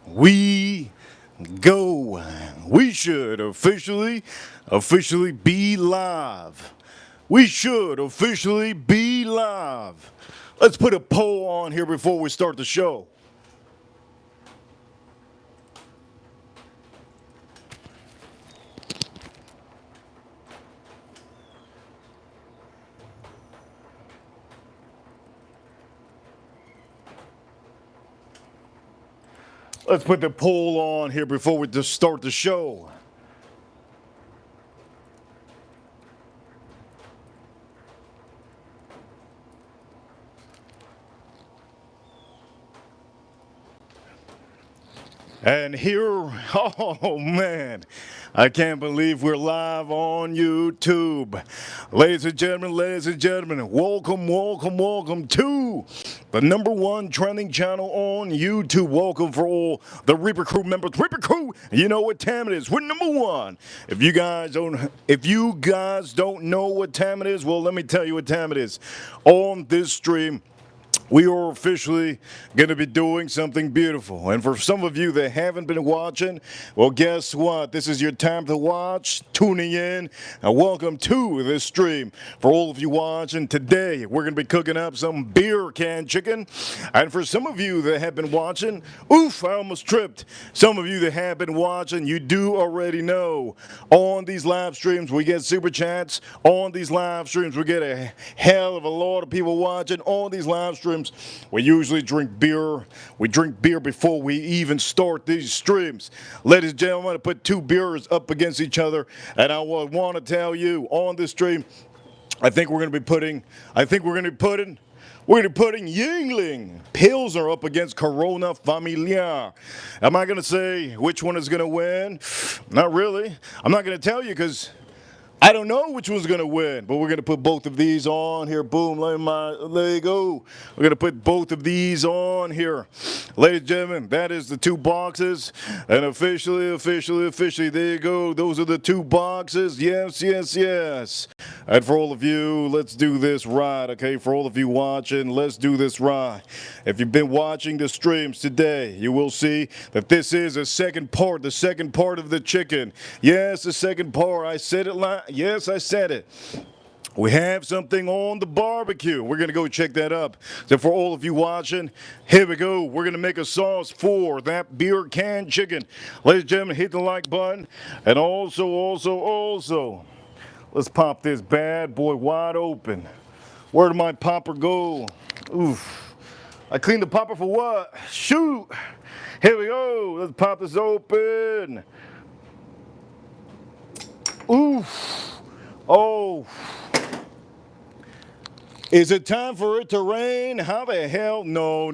we go. We should officially be live. We should officially be live. Let's put a poll on here before we start the show. Let's put the poll on here before we just start the show. And here, oh man, I can't believe we're live on YouTube. Ladies and gentlemen, welcome to the #1 trending channel on YouTube. Welcome for all the Reaper Crew members. Reaper Crew, you know what time it is. We're #1. If you guys don't know what time it is, well, let me tell you what time it is. On this stream, we are officially going to be doing something beautiful. And for some of you that haven't been watching, well, guess what? This is your time to watch, tuning in, and welcome to this stream. For all of you watching today, we're going to be cooking up some beer can chicken. And for some of you that have been watching, oof, I almost tripped. Some of you that have been watching, you do already know. On these live streams, we get super chats. On these live streams, we get a hell of a lot of people watching. On these live streams, we usually drink beer. We drink beer before we even start these streams. Ladies and gentlemen, I'm going to put two beers up against each other, and I want to tell you on this stream, I think we're going to be putting Yingling Pilsner up against Corona Familiar. Am I going to say which one is going to win? Not really. I'm not going to tell you because I don't know which one's going to win, but we're going to put both of these on here. Boom, there you go. We're going to put both of these on here. Ladies and gentlemen, that is the two boxes. And officially, there you go. Those are the two boxes. Yes. And for all of you, let's do this right, okay? For all of you watching, let's do this right. If you've been watching the streams today, you will see that this is the second part of the chicken. Yes, the second part. I said it like, yes, I said it. We have something on the barbecue. We're going to go check that up. So for all of you watching, here we go. We're going to make a sauce for that beer can chicken. Ladies and gentlemen, hit the like button. And also, let's pop this bad boy wide open. Where did my popper go? Oof. I cleaned the popper for what? Shoot. Here we go. Let's pop this open. Oof. Oh. Is it time for it to rain? How the hell? No.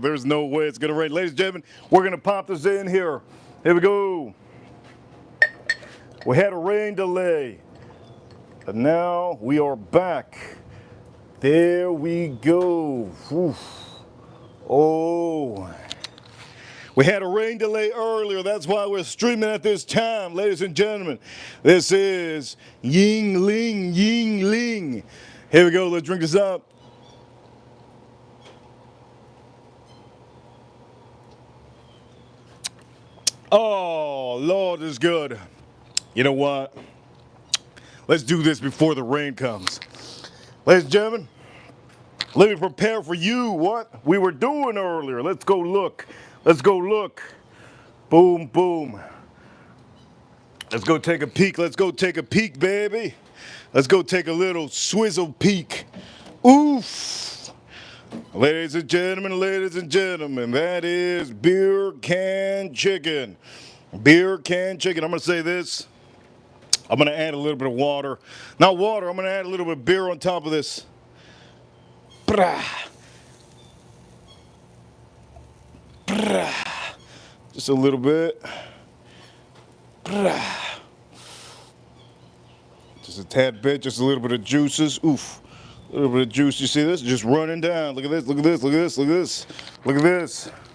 There's no way it's going to rain. Ladies and gentlemen, we're going to pop this in here. Here we go. We had a rain delay. And now we are back. There we go. Oof. Oh. We had a rain delay earlier. That's why we're streaming at this time. Ladies and gentlemen, this is Yingling. Here we go. Let's drink this up. Oh, Lord is good. You know what? Let's do this before the rain comes. Ladies and gentlemen, let me prepare for you what we were doing earlier. Let's go look. Boom. Let's go take a peek, baby. Let's go take a little swizzle peek. Oof. Ladies and gentlemen, that is beer can chicken. Beer can chicken. I'm going to say this. I'm going to add a little bit of water. Not water, I'm going to add a little bit of beer on top of this. Just a little bit. Just a tad bit, just a little bit of juices. Oof. A little bit of juice. You see this? Just running down. Look at this.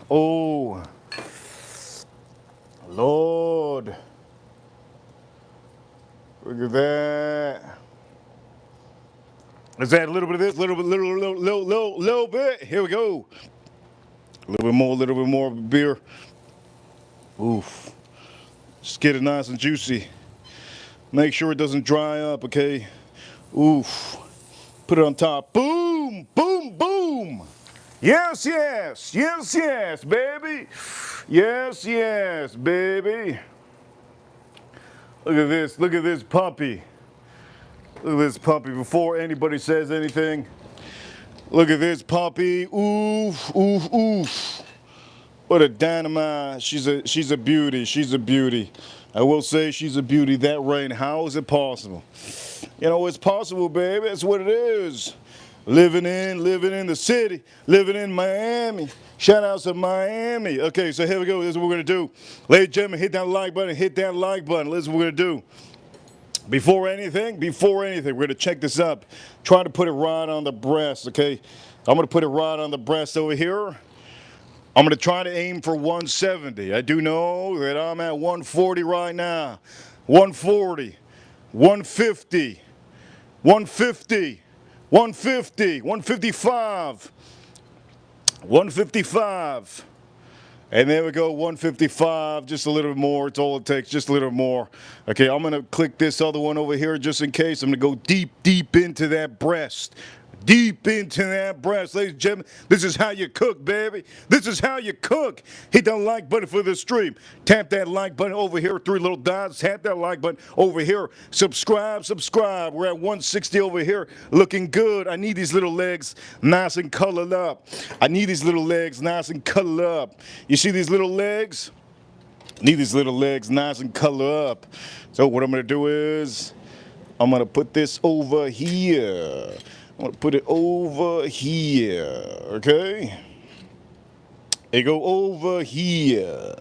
Oh. Lord. Look at that. Let's add a little bit of this, little bit. Here we go. A little bit more beer. Oof. Just get it nice and juicy. Make sure it doesn't dry up, okay? Oof. Put it on top. Boom, boom, boom. Yes, yes, yes, yes, baby. Yes, yes, baby. Look at this puppy. Look at this puppy before anybody says anything. Look at this puppy. Oof, oof, oof. What a dynamite. She's a beauty. She's a beauty. I will say she's a beauty. That rain, how is it possible? You know, it's possible, baby. That's what it is. Living in the city, living in Miami. Shout out to Miami. Okay, so here we go. This is what we're going to do. Ladies and gentlemen, hit that like button. Hit that like button. This is what we're going to do. Before anything, we're going to check this up. Try to put it right on the breast, okay? I'm going to put it right on the breast over here. I'm going to try to aim for 170. I do know that I'm at 140 right now. 140, 150, 150, 150, 155, 155. And there we go, 155, just a little bit more. It's all it takes, just a little more. Okay, I'm going to click this other one over here just in case. I'm going to go deep, deep into that breast. Deep into that breast. Ladies and gentlemen, this is how you cook, baby. This is how you cook. Hit that like button for this stream. Tap that like button over here, 3 little dots. Tap that like button over here. Subscribe, subscribe. We're at 160 over here. Looking good. I need these little legs nice and colored up. I need these little legs nice and colored up. You see these little legs? Need these little legs nice and colored up. So what I'm going to do is I'm going to put this over here. I'm going to put it over here, okay? It go over here.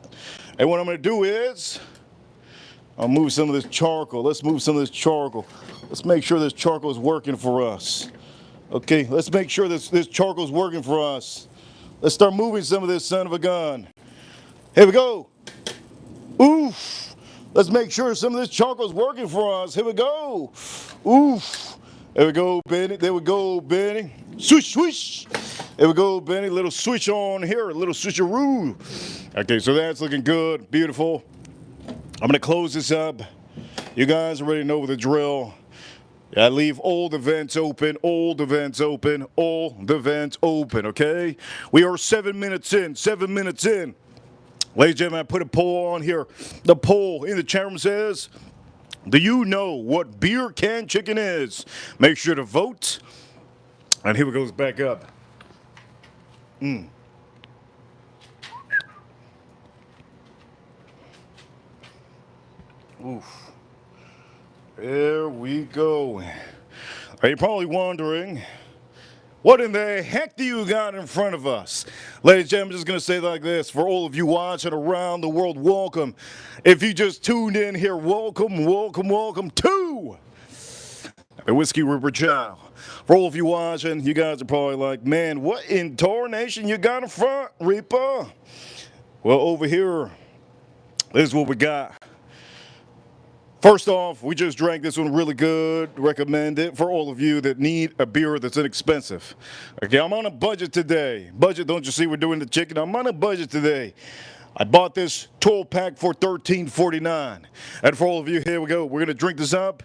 And what I'm going to do is I'll move some of this charcoal. Let's move some of this charcoal. Let's make sure this charcoal is working for us. Okay, let's make sure this charcoal is working for us. Let's start moving some of this son of a gun. Here we go. Oof. Let's make sure some of this charcoal is working for us. Here we go. Oof. There we go, Benny. There we go, Benny. Swish, swish. There we go, Benny. Little switch on here, a little switcheroo. Okay, so that's looking good, beautiful. I'm gonna close this up. You guys already know the drill. I leave all the vents open, all the vents open, all the vents open, okay? We are 7 minutes in, 7 minutes in. Ladies and gentlemen, I put a poll on here. The poll in the chat room says, do you know what beer can chicken is? Make sure to vote. And here it goes back up. Oof. There we go. Are you probably wondering, what in the heck do you got in front of us? Ladies and gentlemen, I'm just going to say it like this. For all of you watching around the world, welcome. If you just tuned in here, welcome, welcome, welcome to the Whiskey River Chow. For all of you watching, you guys are probably like, man, what in tarnation you got in front, Reaper? Well, over here, this is what we got. First off, we just drank this one really good. Recommend it for all of you that need a beer that's inexpensive. Okay, I'm on a budget today. Budget, don't you see we're doing the chicken? I'm on a budget today. I bought this 12-pack for $13.49. And for all of you, here we go. We're going to drink this up.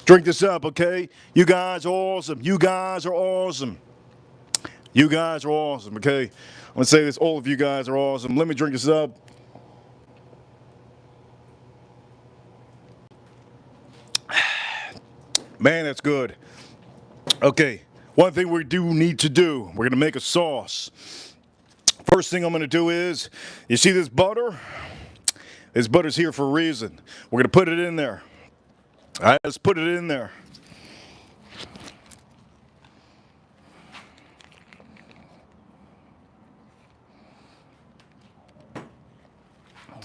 Drink this up, okay? You guys are awesome. You guys are awesome. You guys are awesome, okay? I'm going to say this. All of you guys are awesome. Let me drink this up. Man, that's good. Okay, one thing we do need to do, we're going to make a sauce. First thing I'm going to do is, you see this butter? This butter's here for a reason. We're going to put it in there. All right, let's put it in there.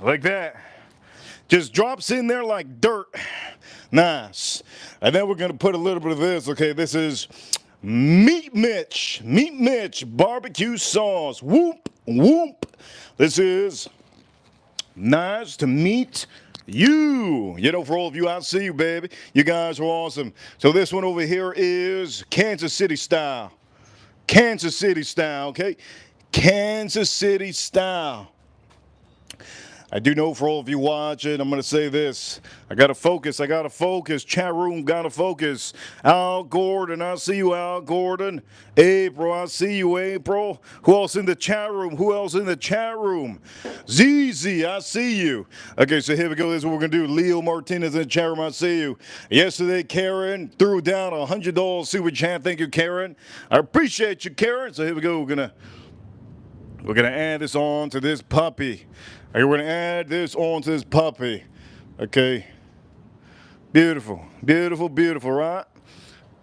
Like that. Just drops in there like dirt. Nice. And then we're going to put a little bit of this. Okay, this is Meat Mitch barbecue sauce. Whoop, whoop. This is nice to meet you. You know, for all of you, I see you, baby. You guys are awesome. So this one over here is Kansas City style. Kansas City style, okay? Kansas City style. I do know for all of you watching, I'm going to say this. I got to focus. Chat room, got to focus. Al Gordon, I see you, Al Gordon. April, I see you, April. Who else in the chat room? ZZ, I see you. Okay, so here we go. This is what we're going to do. Leo Martinez in the chat room, I see you. Yesterday, Karen threw down a $100 super chat. Thank you, Karen. I appreciate you, Karen. So here we go. We're gonna add this on to this puppy. Okay, we're gonna add this on to this puppy. Okay. Beautiful, beautiful, beautiful, right?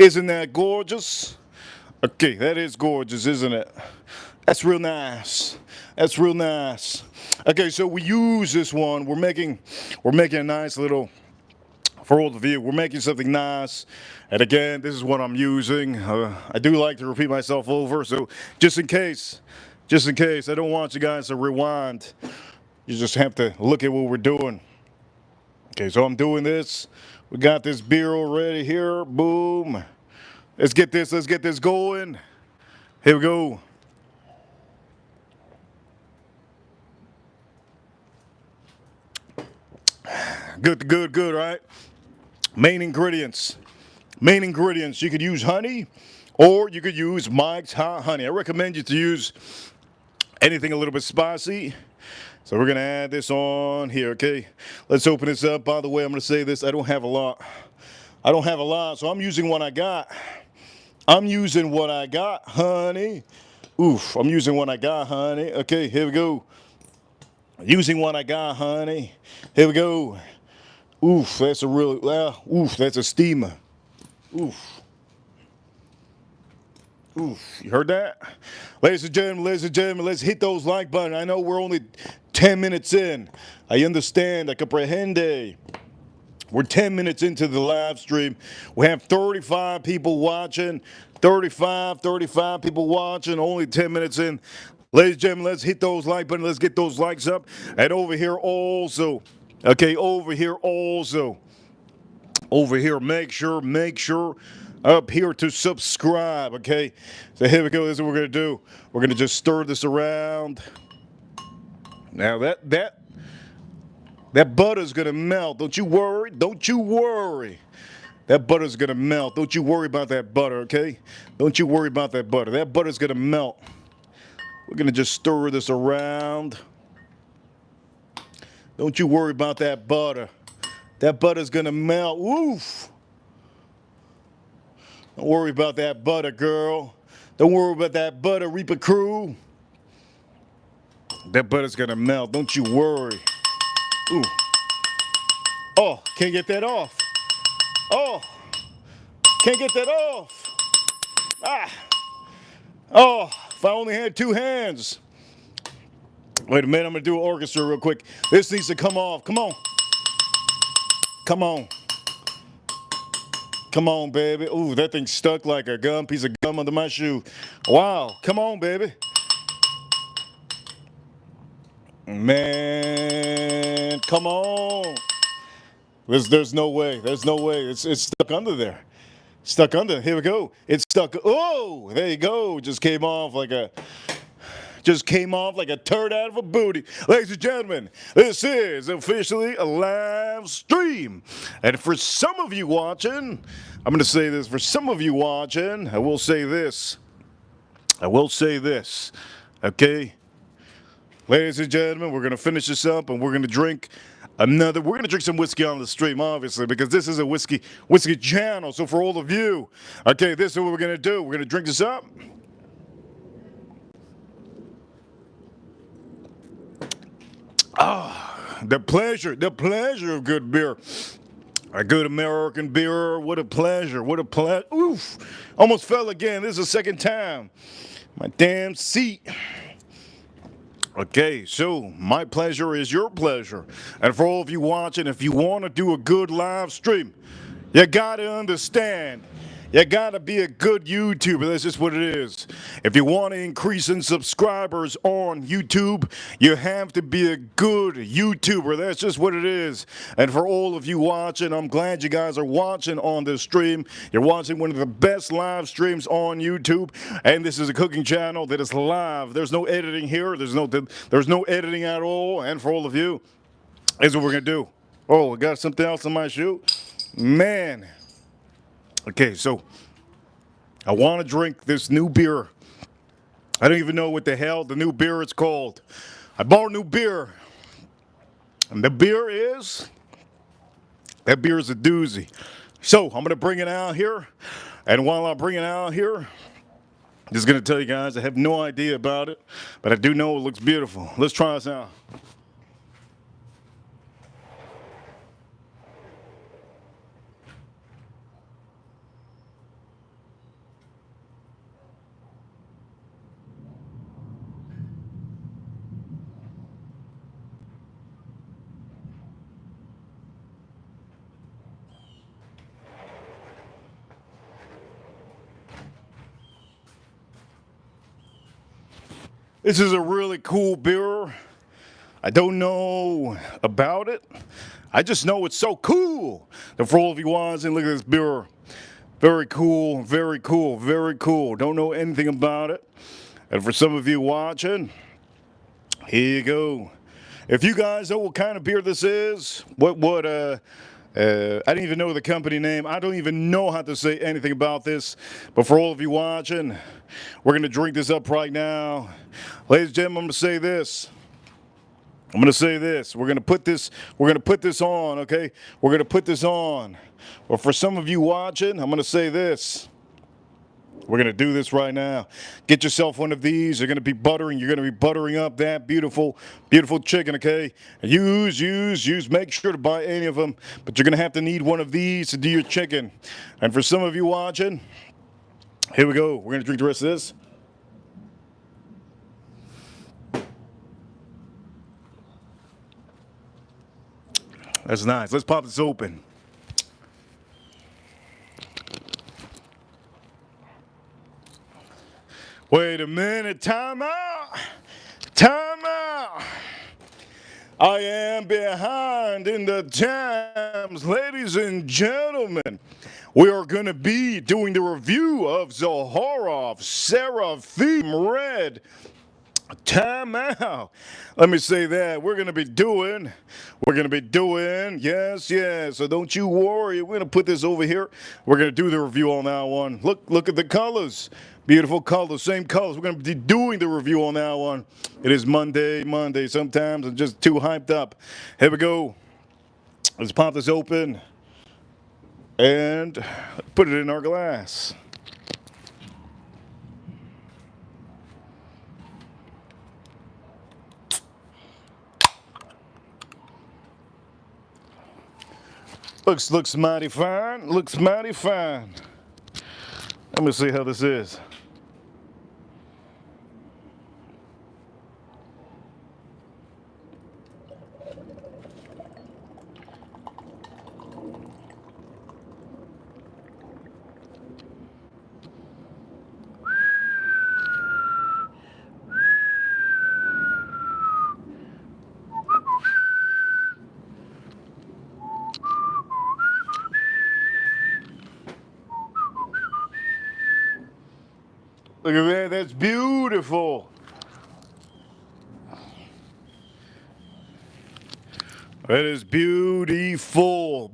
Isn't that gorgeous? Okay, that is gorgeous, isn't it? That's real nice. That's real nice. Okay, so we use this one. We're making a nice little, for all of you, we're making something nice. And again, this is what I'm using. I do like to repeat myself over, so just in case, I don't want you guys to rewind. You just have to look at what we're doing. Okay, so I'm doing this. We got this beer already here. Boom. Let's get this going. Here we go. Good, right? Main ingredients. You could use honey or you could use Mike's Hot Honey. I recommend you to use anything a little bit spicy. So we're going to add this on here, okay? Let's open this up. By the way, I'm going to say this. I don't have a lot, so I'm using what I got. Honey. Oof, I'm using what I got, honey. Okay, here we go. Using what I got, honey. Here we go. Oof, that's that's a steamer. Oof. You heard that? Ladies and gentlemen, let's hit those like button. I know we're only 10 minutes in. I understand, I comprehende. We're 10 minutes into the live stream. We have 35 people watching. 35 people watching, only 10 minutes in. Ladies and gentlemen, let's hit those like button. Let's get those likes up. And over here also, make sure up here to subscribe, okay? So here we go. This is what we're going to do. We're going to just stir this around. Now that butter's going to melt. Don't you worry. That butter's going to melt. Don't you worry about that butter, okay? Don't you worry about that butter. That butter's going to melt. We're going to just stir this around. Don't you worry about that butter. That butter's going to melt. Woof. Don't worry about that butter, girl. Don't worry about that butter, Reaper crew. That butter's going to melt. Don't you worry. Ooh. Oh, can't get that off. Oh, can't get that off. Ah. Oh, if I only had two hands. Wait a minute, I'm going to do an orchestra real quick. This needs to come off. Come on. Come on, baby. Ooh, that thing's stuck like a piece of gum under my shoe. Wow. Come on, baby. Man, come on. There's no way. It's stuck under there. Here we go. It's stuck. Oh, there you go. Just came off like a turd out of a booty. Ladies and gentlemen, this is officially a live stream. And for some of you watching, I'm going to say this. For some of you watching, I will say this. Okay? Ladies and gentlemen, we're going to finish this up and we're going to drink some whiskey on the stream, obviously, because this is a whiskey channel. So for all of you, okay, this is what we're going to do. We're going to drink this up. Ah, the pleasure of good beer. A good American beer. What a pleasure. Oof. Almost fell again. This is the second time. My damn seat. Okay, so my pleasure is your pleasure. And for all of you watching, if you want to do a good live stream, you got to understand. You gotta be a good YouTuber. That's just what it is. If you want to increase in subscribers on YouTube, you have to be a good YouTuber. That's just what it is. And for all of you watching, I'm glad you guys are watching on this stream. You're watching one of the best live streams on YouTube. And this is a cooking channel that is live. There's no editing here. There's no editing at all. And for all of you, Here's what we're going to do. Oh, I got something else in my shoe. Man. Okay, so I want to drink this new beer. I don't even know what the hell the new beer is called. I bought a new beer. And that beer is a doozy. So I'm going to bring it out here. And while I bring it out here, I'm just going to tell you guys, I have no idea about it. But I do know it looks beautiful. Let's try this out. This is a really cool beer. I don't know about it. I just know it's so cool. And for all of you watching, look at this beer. Very cool, very cool, very cool. Don't know anything about it. And for some of you watching, here you go. If you guys know what kind of beer this is, I didn't even know the company name. I don't even know how to say anything about this. But for all of you watching, we're going to drink this up right now. Ladies and gentlemen, I'm going to say this. We're going to put this on, okay? We're going to put this on. But for some of you watching, I'm going to say this. We're going to do this right now. Get yourself one of these. You're going to be buttering up that beautiful, beautiful chicken, okay? Use. Make sure to buy any of them. But you're going to have to need one of these to do your chicken. And for some of you watching, here we go. We're going to drink the rest of this. That's nice. Let's pop this open. Wait a minute. Time out. I am behind in the times, ladies and gentlemen. We are going to be doing the review of Zaharoff Seraphim Red. Time out. Let me say that. We're going to be doing, yes. So don't you worry. We're going to put this over here. We're going to do the review on that one. Look at the colors. Beautiful colors, same colors. We're going to be doing the review on that one. It is Monday. Sometimes I'm just too hyped up. Here we go. Let's pop this open and put it in our glass. Looks mighty fine. Let me see how this is. Look at that, that's beautiful. That is beautiful.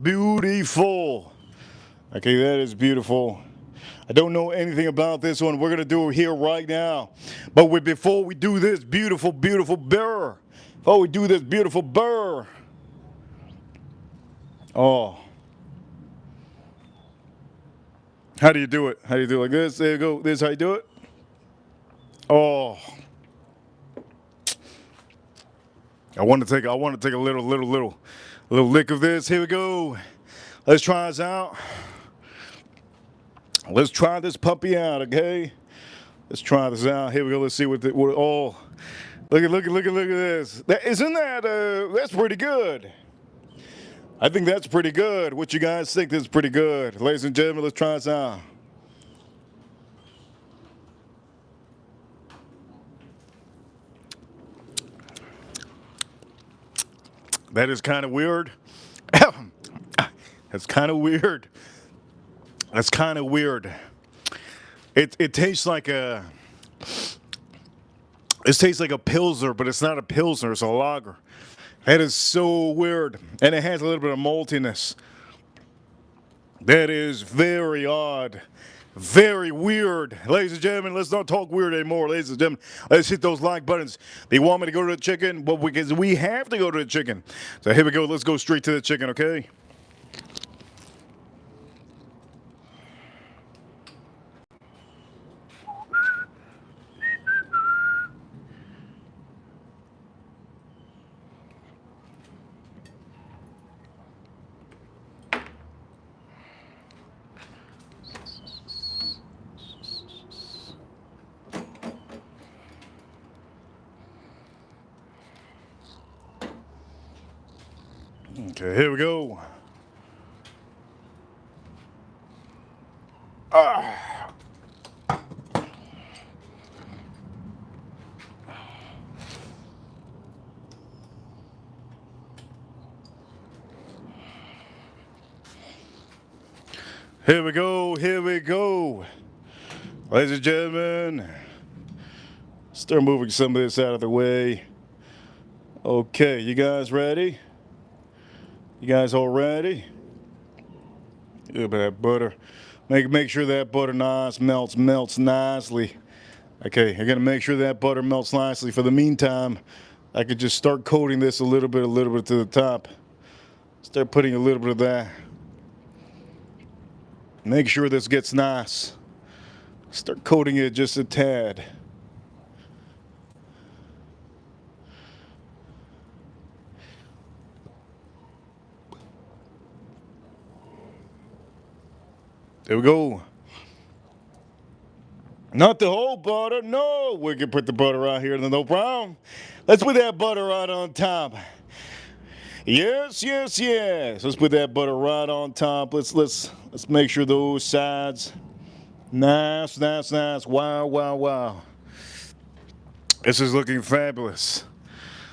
Okay, that is beautiful. I don't know anything about this one. We're going to do it here right now. But before we do this beautiful beer, oh. How do you do it? Like this? There you go. This is how you do it. Oh, I want to take a little lick of this. Here we go. Let's try this out. Let's try this puppy out, okay? Let's try this out. Here we go. Let's see what oh, look at this. That's pretty good. I think that's pretty good. What you guys think? This is pretty good, ladies and gentlemen. Let's try this out. That is kind of weird. That's kind of weird. It tastes like a pilsner, but it's not a pilsner. It's a lager. That is so weird. And it has a little bit of maltiness. That is very odd. Very weird. Ladies and gentlemen, let's not talk weird anymore. Ladies and gentlemen, let's hit those like buttons. They want me to go to the chicken, but because we have to go to the chicken. So here we go. Let's go straight to the chicken, okay? Okay, here we go. Here we go, here we go. Ladies and gentlemen, start moving some of this out of the way. Okay, you guys ready? You guys all ready? Look at that butter. Make sure that butter melts nicely. Okay, you're gonna make sure that butter melts nicely. For the meantime, I could just start coating this a little bit to the top. Start putting a little bit of that. Make sure this gets nice. Start coating it just a tad. There we go. Not the whole butter, no. We can put the butter right here, no problem. Let's put that butter right on top. Yes, yes, yes. Let's put that butter right on top. Let's make sure those sides nice. Wow, wow, wow. This is looking fabulous.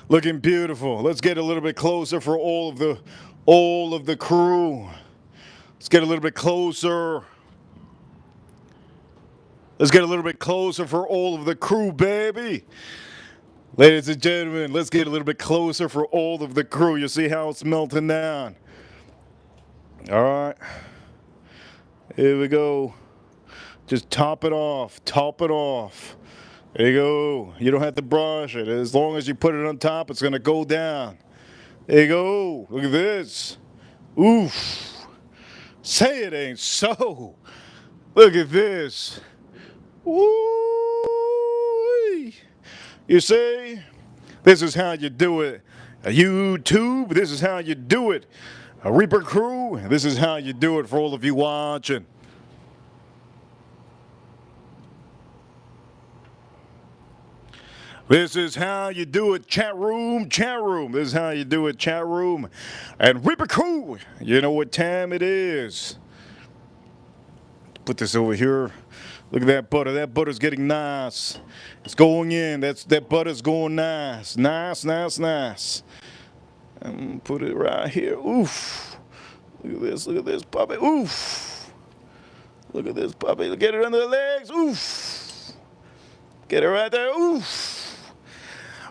Looking beautiful. Let's get a little bit closer for all of the crew. Let's get a little bit closer. Let's get a little bit closer for all of the crew, baby. Ladies and gentlemen, let's get a little bit closer for all of the crew. You see how it's melting down? All right. Here we go. Just top it off. Top it off. There you go. You don't have to brush it. As long as you put it on top, it's going to go down. There you go. Look at this. Oof. Say it ain't so. Look at this. Woo! You see? This is how you do it. YouTube, this is how you do it. A Reaper crew, this is how you do it for all of you watching. This is how you do it, chat room. This is how you do it, chat room. And Reaper crew, you know what time it is. Put this over here. Look at that butter. That butter's getting nice. It's going in. That butter's going nice. Nice. And put it right here. Oof. Look at this puppy. Oof. Look at this puppy. Get it under the legs. Oof. Get it right there. Oof.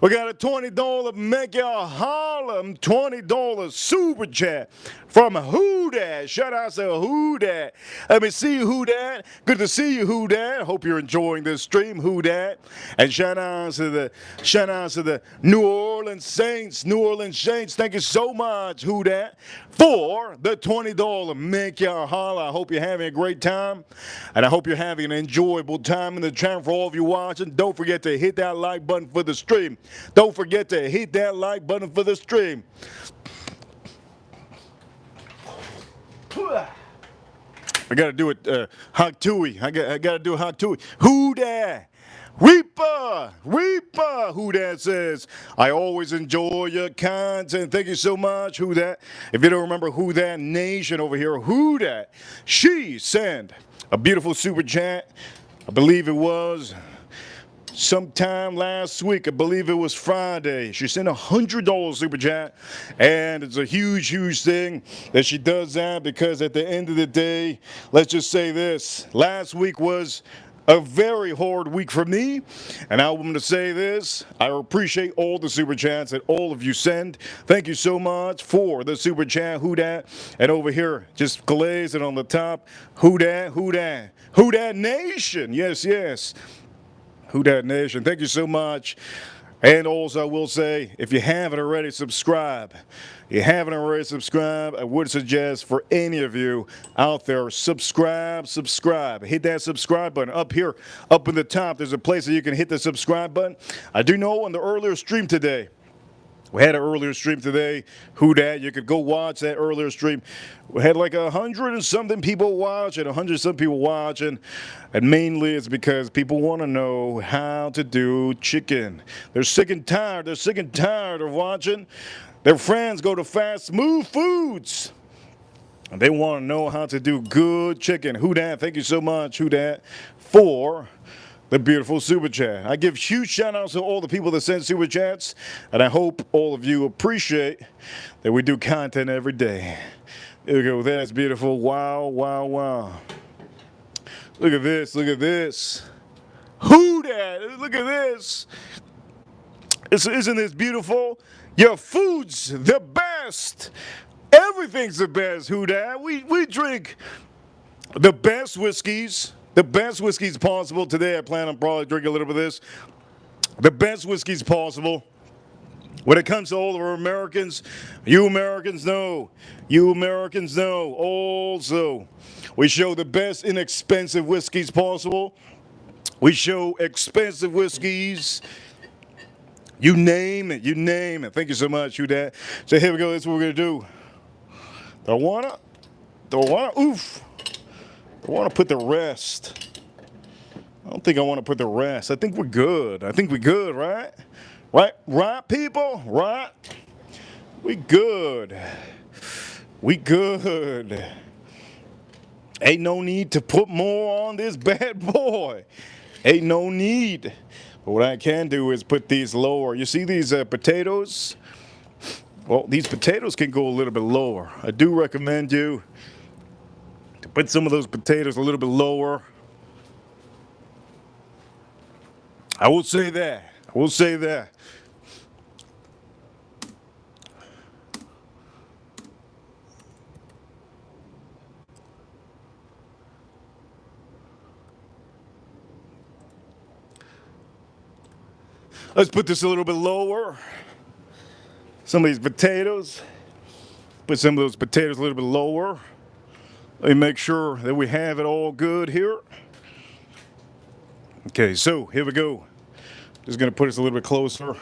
We got a $20 make y'all holler, $20 super chat from Who Dat. Shout out to Who Dat. Let me see you, Who Dat. Good to see you, Who Dat. Hope you're enjoying this stream, Who Dat. And shout out to the New Orleans Saints. Thank you so much, Who Dat, for the $20 make y'all holler. I hope you're having a great time, and I hope you're having an enjoyable time in the chat. For all of you watching, don't forget to hit that like button for the stream. Don't forget to hit that like button for the stream. I gotta do it, hot tui. I gotta do a hot tui. Who Dat? Reaper, Who Dat says, I always enjoy your content. Thank you so much, Who Dat. If you don't remember Who Dat Nation over here, Who Dat, she sent a beautiful super chat. I believe it was sometime last week. I believe it was Friday. She sent $100 super chat, and it's a huge thing that she does that, because at the end of the day, let's just say this: last week was a very hard week for me. And I want to say this, I appreciate all the super chats that all of you send. Thank you so much for the super chat, who dat. And over here, just glazing on the top, who dat, who dat, who dat nation. Yes, yes. Who dat nation. Thank you so much. And also, I will say, if you haven't already, subscribe. You haven't already subscribed, I would suggest for any of you out there, subscribe. Hit that subscribe button. Up here, up in the top, there's a place that you can hit the subscribe button. I do know on the earlier stream today, we had an earlier stream today, who dat, you could go watch that earlier stream. We had like 100 and something people watching, 100 some people watching, and mainly it's because people want to know how to do chicken. They're sick and tired of watching their friends go to fast smooth foods. And they want to know how to do good chicken. Who dat, thank you so much, who dat, for the beautiful super chat. I give huge shout outs to all the people that send super chats, and I hope all of you appreciate that we do content every day. There we go, that's beautiful. Wow, wow, wow. Look at this, look at this. Who dat, look at this. Isn't this beautiful? Your food's the best. Everything's the best, who dat. We drink the best whiskeys. The best whiskeys possible. Today I plan on probably drinking a little bit of this. The best whiskeys possible. When it comes to all of our Americans, you Americans know. Also, we show the best inexpensive whiskeys possible. We show expensive whiskeys. You name it. Thank you so much, who dat. So here we go, that's what we're gonna do. Don't wanna put the rest. I don't think I want to put the rest. I think we're good. Right? Right, people? Right? We good. Ain't no need to put more on this bad boy. Ain't no need. But what I can do is put these lower. You see these potatoes? Well, these potatoes can go a little bit lower. I do recommend you to put some of those potatoes a little bit lower. I will say that. Let's put this a little bit lower. Some of these potatoes. Put some of those potatoes a little bit lower. Let me make sure that we have it all good here. Okay, so here we go. Just gonna put us a little bit closer.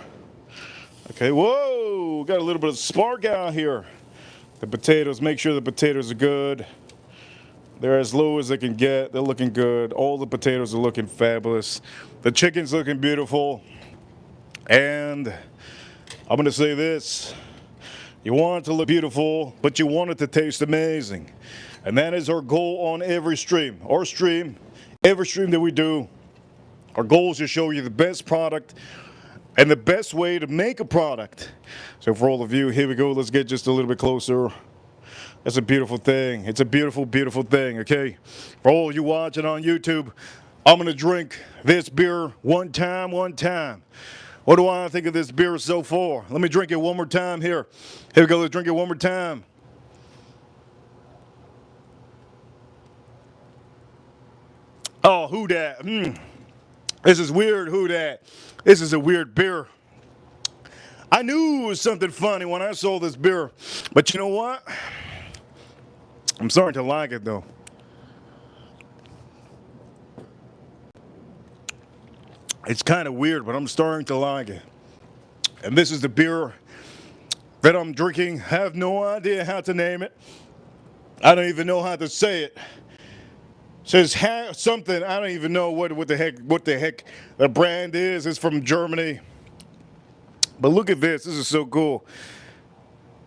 Okay, whoa, got a little bit of spark out here. The potatoes, make sure the potatoes are good. They're as low as they can get. They're looking good. All the potatoes are looking fabulous. The chicken's looking beautiful. And I'm gonna say this. You want it to look beautiful, but you want it to taste amazing. And that is our goal on every stream. Every stream that we do, our goal is to show you the best product and the best way to make a product. So for all of you, here we go. Let's get just a little bit closer. That's a beautiful thing. It's a beautiful, beautiful thing, okay? For all of you watching on YouTube, I'm going to drink this beer one time. What do I think of this beer so far? Let me drink it one more time here. Here we go. Let's drink it one more time. Oh, who dat? This is weird, who dat? This is a weird beer. I knew it was something funny when I saw this beer. But you know what? I'm starting to like it, though. It's kind of weird, but I'm starting to like it. And this is the beer that I'm drinking. I have no idea how to name it. I don't even know how to say it. Says something, I don't even know what the heck the brand is. It's from Germany. But look at this. This is so cool.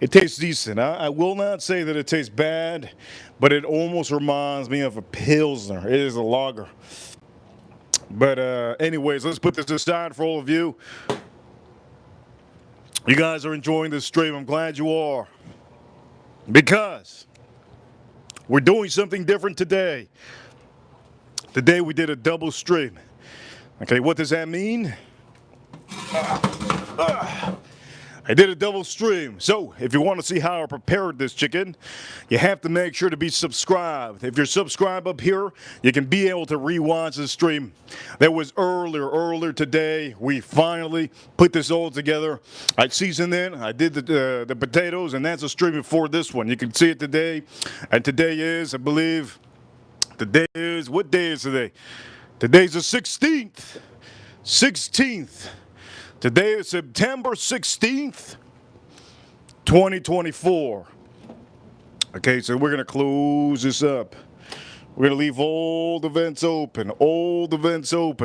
It tastes decent. I will not say that it tastes bad, but it almost reminds me of a Pilsner. It is a lager. But anyways, let's put this aside for all of you. You guys are enjoying this stream. I'm glad you are. Because we're doing something different today. Today we did a double stream. Okay, what does that mean? I did a double stream. So if you want to see how I prepared this chicken, you have to make sure to be subscribed. If you're subscribed up here, you can be able to rewatch the stream. That was earlier today. We finally put this all together. I seasoned in, I did the potatoes, and that's a stream before this one. You can see it today. And today is, I believe, what day is today? Today's the 16th. 16th. Today is September 16th, 2024. Okay, so we're going to close this up. We're going to leave all the vents open,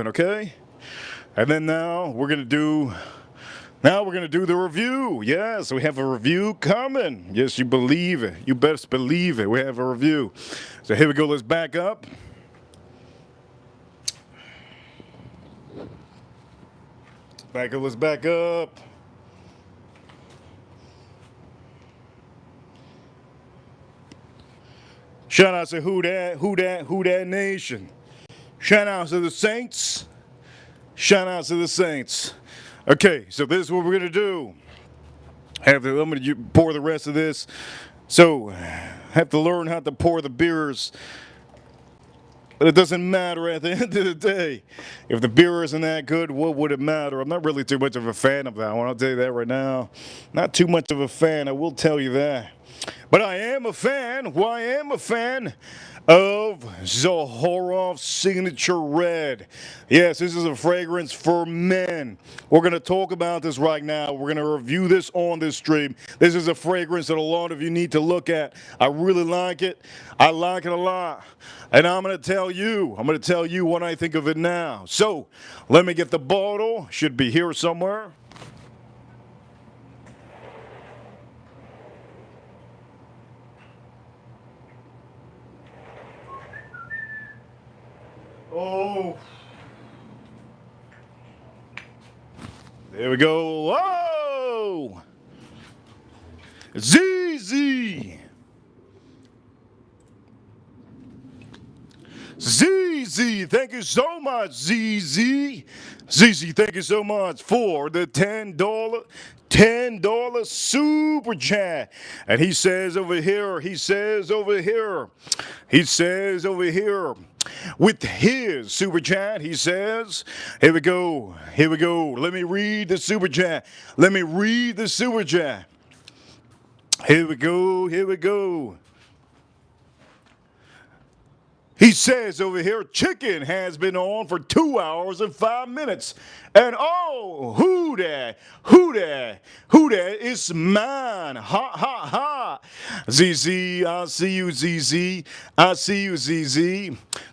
okay? And then now we're going to do the review. Yes, we have a review coming. Yes, you believe it. You best believe it. We have a review. So here we go. Let's back up. Let's back up. Shout out to who that nation. Shout out to the Saints. Shout out to the Saints. Okay, so this is what we're gonna do. I'm gonna pour the rest of this. So, have to learn how to pour the beers. But it doesn't matter at the end of the day. If the beer isn't that good, what would it matter? I'm not really too much of a fan of that one. I'll tell you that right now. Not too much of a fan, I will tell you that. But I am a fan. Well, I am a fan of Zaharoff Signature Red. Yes, this is a fragrance for men. We're going to talk about this right now. We're going to review this on this stream. This is a fragrance that a lot of you need to look at. I really like it. I like it a lot. And I'm going to tell you what I think of it now. So, let me get the bottle. Should be here somewhere. Oh, there we go. Whoa! ZZ! ZZ, thank you so much, ZZ. ZZ, thank you so much for the $10 super chat. And he says over here, with his super chat, he says, here we go. Let me read the super chat. Here we go. He says over here, chicken has been on for 2 hours and 5 minutes. And oh, who that? It's mine. Ha. ZZ, I see you, ZZ.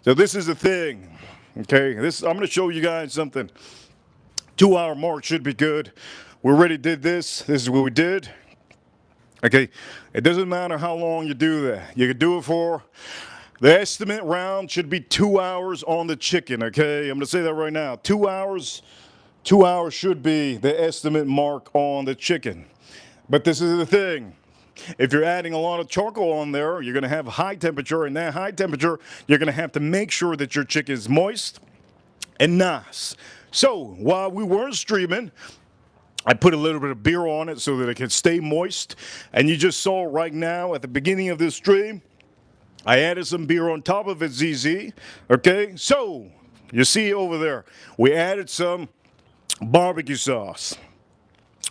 So this is the thing. Okay, I'm going to show you guys something. 2 hour mark should be good. We already did this. This is what we did. Okay, it doesn't matter how long you do that. You can do it for... The estimate round should be 2 hours on the chicken, okay? I'm going to say that right now. 2 hours should be the estimate mark on the chicken. But this is the thing. If you're adding a lot of charcoal on there, you're going to have high temperature. And that high temperature, you're going to have to make sure that your chicken is moist and nice. So, while we weren't streaming, I put a little bit of beer on it so that it can stay moist. And you just saw right now at the beginning of this stream, I added some beer on top of it, ZZ. Okay, so you see over there, we added some barbecue sauce.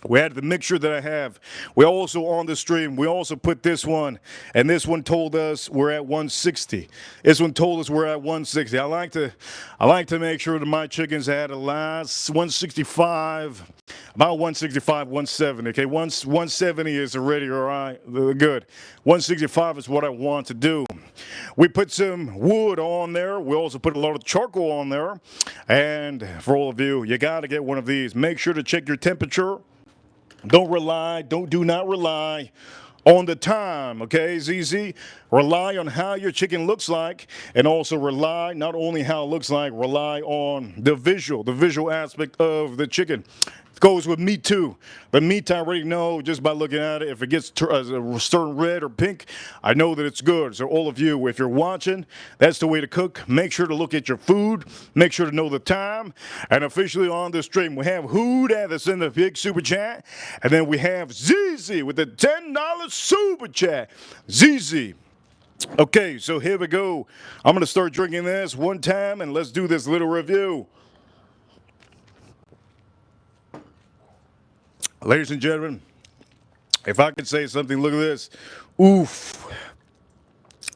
We added the mixture that I have. We also on the stream, we also put this one, and this one told us we're at 160. This one told us we're at 160. I like to make sure that my chickens had a last 165, about 165, 170. Okay, 170 is already all right, good. 165 is what I want to do. We put some wood on there. We also put a lot of charcoal on there. And for all of you, you got to get one of these. Make sure to check your temperature. Do not rely on the time, okay, ZZ? Rely on how your chicken looks like, and also rely, not only how it looks like, rely on the visual aspect of the chicken. Goes with meat too. The meat I already know just by looking at it. If it gets a certain red or pink, I know that it's good. So all of you, if you're watching, that's the way to cook. Make sure to look at your food. Make sure to know the time. And officially on the stream, we have Who that's in the big super chat. And then we have ZZ with the $10 super chat. ZZ. Okay, so here we go. I'm going to start drinking this one time and let's do this little review. Ladies and gentlemen, if I could say something, look at this. Oof.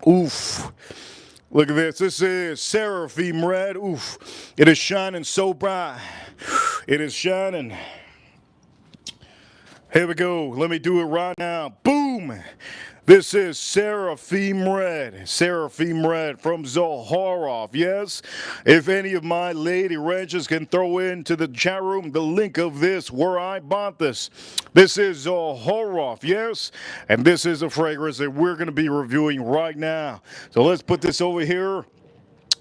Oof. Look at this. This is Seraphim Red. Oof. It is shining so bright. It is shining. Here we go. Let me do it right now. Boom. This is Seraphim Red from Zaharoff. Yes, if any of my lady ranchers can throw into the chat room the link of this where I bought this. This is Zaharoff, yes, and this is a fragrance that we're going to be reviewing right now. So let's put this over here.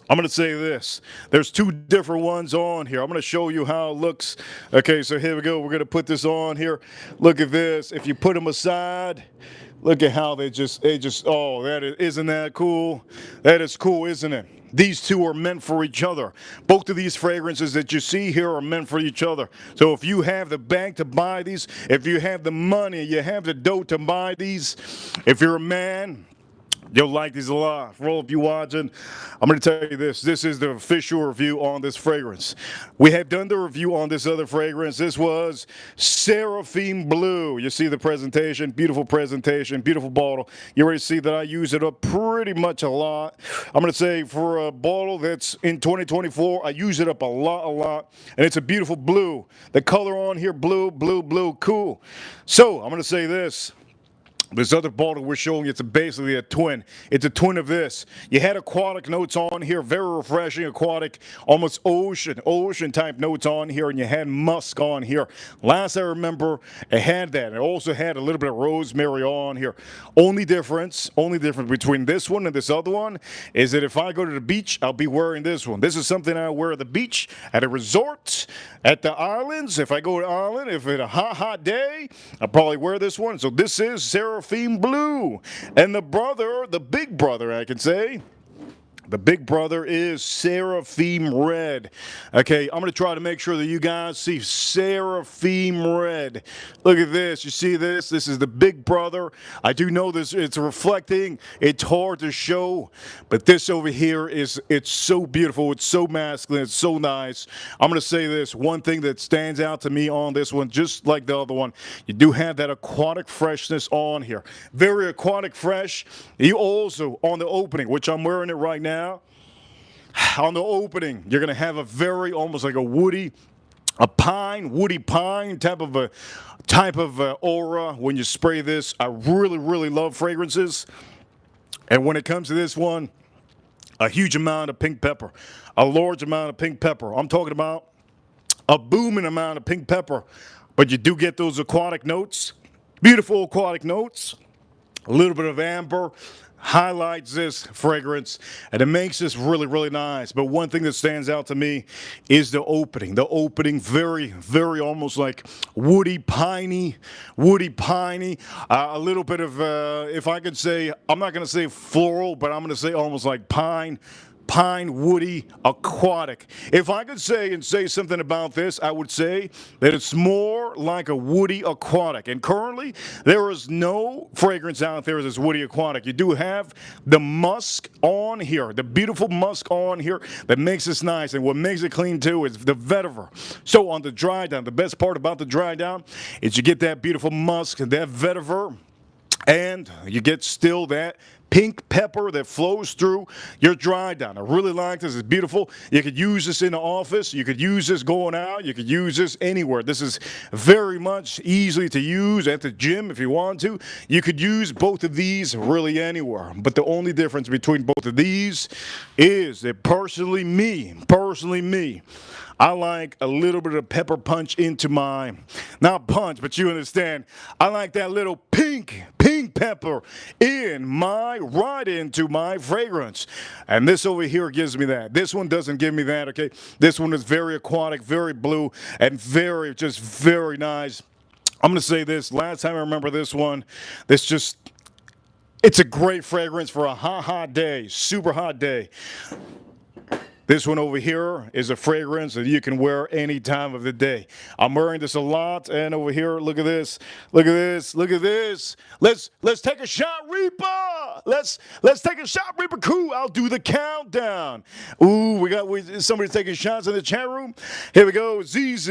I'm going to say this. There's two different ones on here. I'm going to show you how it looks. Okay, so here we go. We're going to put this on here. Look at this. If you put them aside, look at how they just, oh, isn't that cool? That is cool, isn't it? These two are meant for each other. Both of these fragrances that you see here are meant for each other. So if you have the bank to buy these, if you have the money, you have the dough to buy these, if you're a man, you'll like these a lot. For all of you watching, I'm going to tell you this. This is the official review on this fragrance. We have done the review on this other fragrance. This was Seraphim Blue. You see the presentation, beautiful bottle. You already see that I use it up pretty much a lot. I'm going to say for a bottle that's in 2024, I use it up a lot. And it's a beautiful blue. The color on here, blue, cool. So I'm going to say this. This other bottle we're showing, it's basically a twin. It's a twin of this. You had aquatic notes on here, very refreshing, aquatic, almost ocean type notes on here, and you had musk on here. Last I remember, it had that. It also had a little bit of rosemary on here. Only difference between this one and this other one is that if I go to the beach, I'll be wearing this one. This is something I wear at the beach, at a resort, at the islands. If I go to Ireland, if it's a hot day, I'll probably wear this one. So this is Seraphim Blue. And the big brother, I can say, the big brother is Seraphim Red. Okay, I'm going to try to make sure that you guys see Seraphim Red. Look at this. You see this? This is the big brother. I do know this. It's reflecting. It's hard to show. But this over here it's so beautiful. It's so masculine. It's so nice. I'm going to say this. One thing that stands out to me on this one, just like the other one, you do have that aquatic freshness on here. Very aquatic fresh. You also, on the opening, which I'm wearing it right now, on the opening, you're going to have a very, almost like a woody pine type of aura when you spray this. I really love fragrances. And when it comes to this one, a huge amount of pink pepper, a large amount of pink pepper. I'm talking about a booming amount of pink pepper. But you do get those aquatic notes, beautiful aquatic notes, a little bit of amber, highlights this fragrance, and it makes this really nice. But one thing that stands out to me is the opening. The opening, very almost like woody piney, a little bit of if I could say, I'm not going to say floral, but I'm going to say almost like pine, woody, aquatic. If I could say something about this, I would say that it's more like a woody aquatic. And currently, there is no fragrance out there that's woody aquatic. You do have the musk on here, the beautiful musk on here that makes this nice. And what makes it clean too is the vetiver. So on the dry down, the best part about the dry down is you get that beautiful musk and that vetiver, and you get still that pink pepper that flows through your dry down. I really like this. It's beautiful. You could use this in the office. You could use this going out. You could use this anywhere. This is very much easily to use at the gym if you want to. You could use both of these really anywhere. But the only difference between both of these is that personally me, I like a little bit of pepper punch into my, not punch, but you understand. I like that little pink pink pepper right into my fragrance. And this over here gives me that. This one doesn't give me that, okay? This one is very aquatic, very blue, and just very nice. I'm going to say this. Last time I remember this one, it's a great fragrance for a hot day, super hot day. This one over here is a fragrance that you can wear any time of the day. I'm wearing this a lot, and over here, look at this, look at this, look at this. Let's take a shot, Reaper. Let's take a shot, Reaper crew. I'll do the countdown. Ooh, we got somebody taking shots in the chat room. Here we go, ZZ.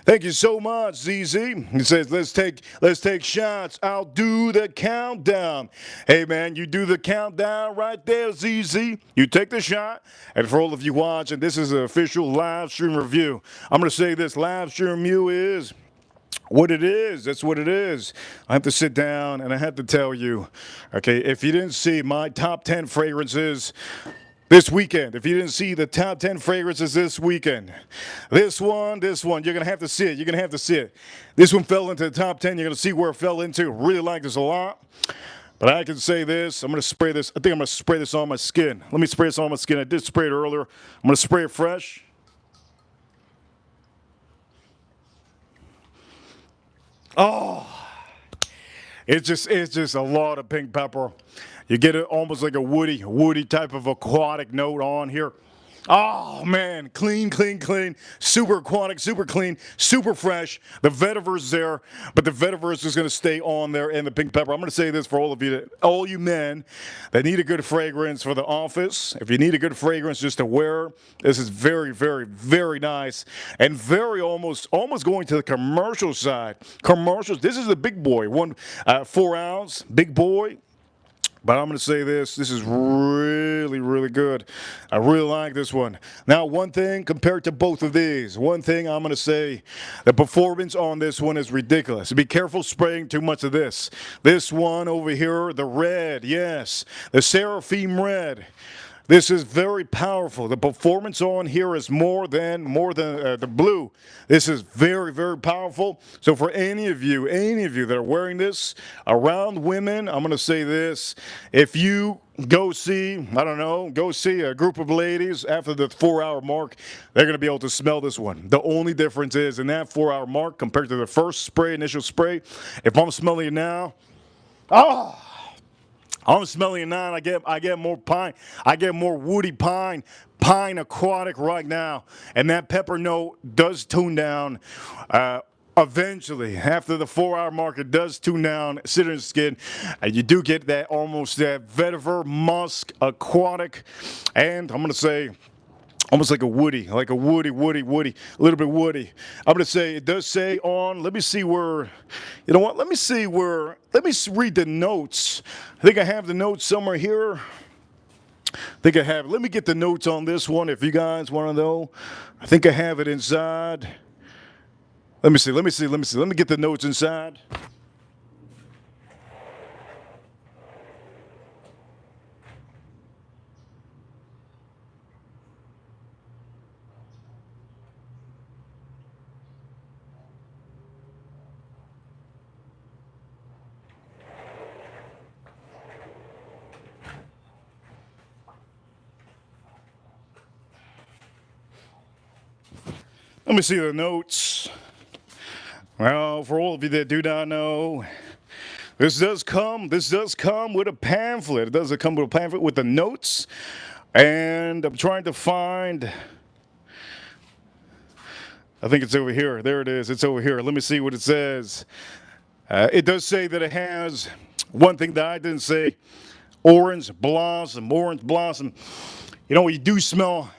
Thank you so much, ZZ. He says, let's take shots. I'll do the countdown. Hey man, you do the countdown right there, ZZ. You take the shot. And for all of you watching, this is an official live stream review. I'm going to say this live stream review is what it is. That's what it is. I have to sit down and I have to tell you, okay, if you didn't see my top 10 fragrances this weekend, if you didn't see the top 10 fragrances this weekend, this one, you're going to have to see it. You're going to have to see it. This one fell into the top 10. You're going to see where it fell into. Really like this a lot. But I can say this, I'm going to spray this, I think I'm going to spray this on my skin. Let me spray this on my skin. I did spray it earlier. I'm going to spray it fresh. Oh, it's just a lot of pink pepper. You get it almost like a woody type of aquatic note on here. Oh man, clean, super aquatic, super clean, super fresh. The vetiver is there, but the vetiver is just going to stay on there and the pink pepper. I'm going to say this for all you men that need a good fragrance for the office. If you need a good fragrance just to wear, this is very, very nice and very almost going to the commercial side. Commercials. This is the big boy, 4 ounce, big boy. But I'm going to say this is really good. I really like this one. Now, one thing compared to both of these, one thing I'm going to say, the performance on this one is ridiculous. Be careful spraying too much of this. This one over here, the red, yes, the Seraphim red. This is very powerful. The performance on here is more than the blue. This is very powerful. So for any of you that are wearing this around women, I'm going to say this. If you go see a group of ladies after the 4-hour mark, they're going to be able to smell this one. The only difference is in that 4-hour mark compared to the first initial spray, if I'm smelling it now, I'm smelling it now, and I get more pine. I get more woody pine aquatic right now. And that pepper note does tune down eventually. After the 4-hour mark, it does tune down, sit in the skin. You do get that vetiver, musk, aquatic, and I'm going to say almost like a woody, a little bit woody. I'm going to say, it does say on, let me see where, you know what, let me read the notes. I think I have the notes somewhere here. Let me get the notes on this one if you guys want to know. I think I have it inside. Let me see. Let me get the notes inside. Let me see the notes. Well, for all of you that do not know, this does come with a pamphlet. It does come with a pamphlet with the notes. And I'm trying to find, I think it's over here. There it is. It's over here. Let me see what it says. It does say that it has one thing that I didn't say, orange blossom. You know, you do smell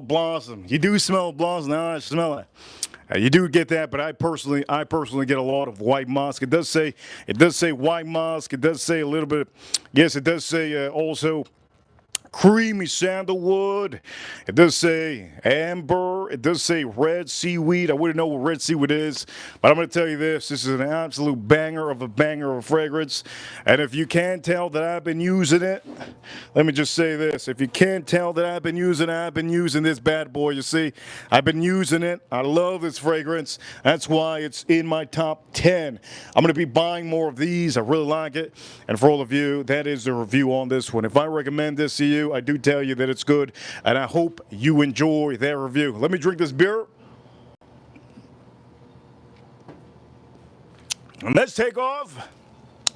blossom. Now I smell it. You do get that, but I personally get a lot of white musk. It does say white musk. It does say a little bit. Yes, it does say also creamy sandalwood. It does say amber. It does say red seaweed. I wouldn't know what red seaweed is, but I'm going to tell you this. This is an absolute banger of a fragrance. And if you can't tell that I've been using it, let me just say this. If you can't tell that I've been using this bad boy. You see, I've been using it. I love this fragrance. That's why it's in my top 10. I'm going to be buying more of these. I really like it. And for all of you, that is the review on this one. If I recommend this to you, I do tell you that it's good, and I hope you enjoy that review. Let me drink this beer. And let's take off.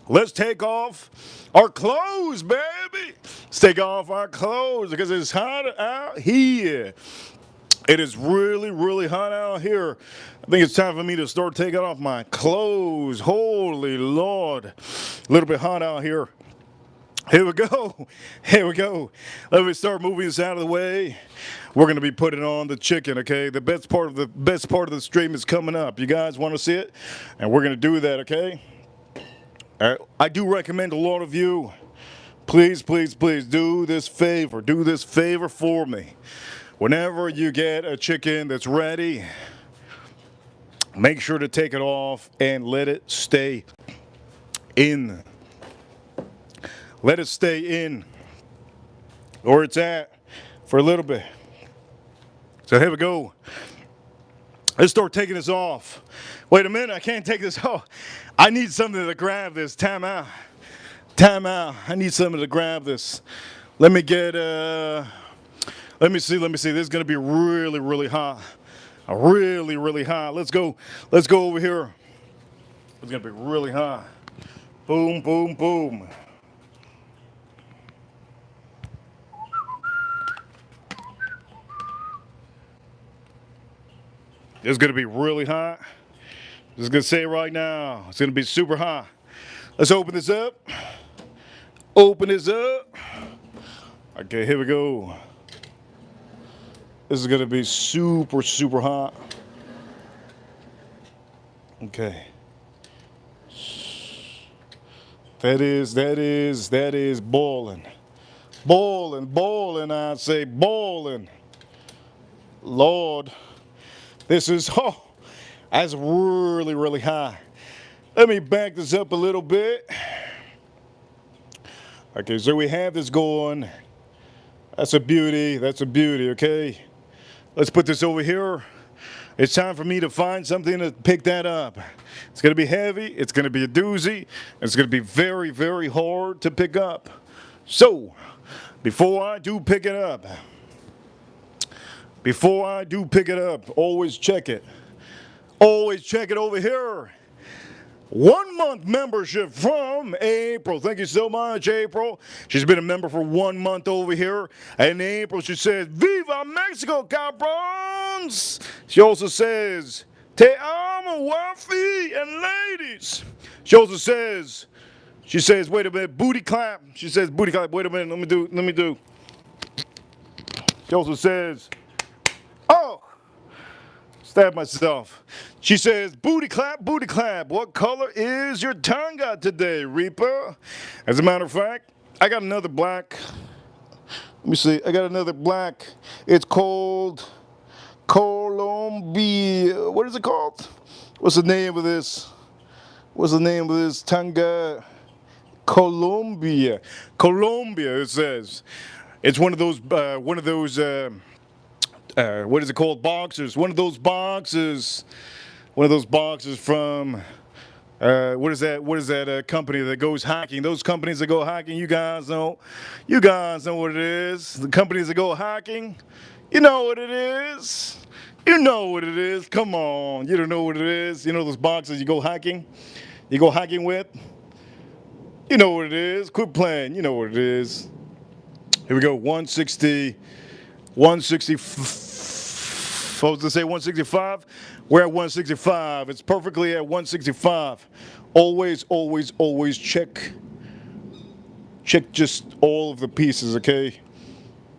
Let's take off our clothes, baby. Let's take off our clothes because it's hot out here. It is really, really hot out here. I think it's time for me to start taking off my clothes. Holy Lord. A little bit hot out here. Here we go. Here we go. Let me start moving this out of the way. We're going to be putting on the chicken, okay? The best part of the stream is coming up. You guys want to see it? And we're going to do that, okay? I do recommend a lot of you, please, please, please do this favor. Do this favor for me. Whenever you get a chicken that's ready, make sure to take it off and let it stay in. Let it stay in where it's at for a little bit. So here we go. Let's start taking this off. Wait a minute, I can't take this off. I need something to grab this. Time out. Time out. I need something to grab this. Let me get, let me see. This is going to be really, really hot. Really, really hot. Let's go over here. It's going to be really hot. Boom, boom, boom. It's going to be really hot. Just going to say it right now. It's going to be super hot. Let's open this up. Open this up. Okay, here we go. This is going to be super, super hot. Okay. That is boiling. Boiling, I say boiling. Lord. This is, that's really, really high. Let me back this up a little bit. Okay, so we have this going. That's a beauty, okay? Let's put this over here. It's time for me to find something to pick that up. It's gonna be heavy, it's gonna be a doozy, and it's gonna be very, very hard to pick up. So, before I do pick it up, always check it. Always check it over here. 1 month membership from April. Thank you so much, April. She's been a member for 1 month over here. And April, she says, Viva Mexico, cabrons. She also says, Te amo, wifey and ladies. She also says, wait a minute, booty clap. She says, booty clap. Wait a minute, let me do. She also says, oh, stab myself. She says, booty clap, booty clap. What color is your tanga today, Reaper? As a matter of fact, I got another black. Let me see. I got another black. It's called Colombia. What is it called? What's the name of this? Tanga? Colombia. Colombia, it says. It's one of those what is it called? Boxers. One of those boxes from, what is that company that goes hiking? Those companies that go hiking, you guys know what it is. The companies that go hiking, you know what it is. Come on, you don't know what it is. You know those boxes you go hiking with? You know what it is. Quit playing, you know what it is. Here we go, 160. I was to say 165. We're at 165. It's perfectly at 165. Always check just all of the pieces, okay?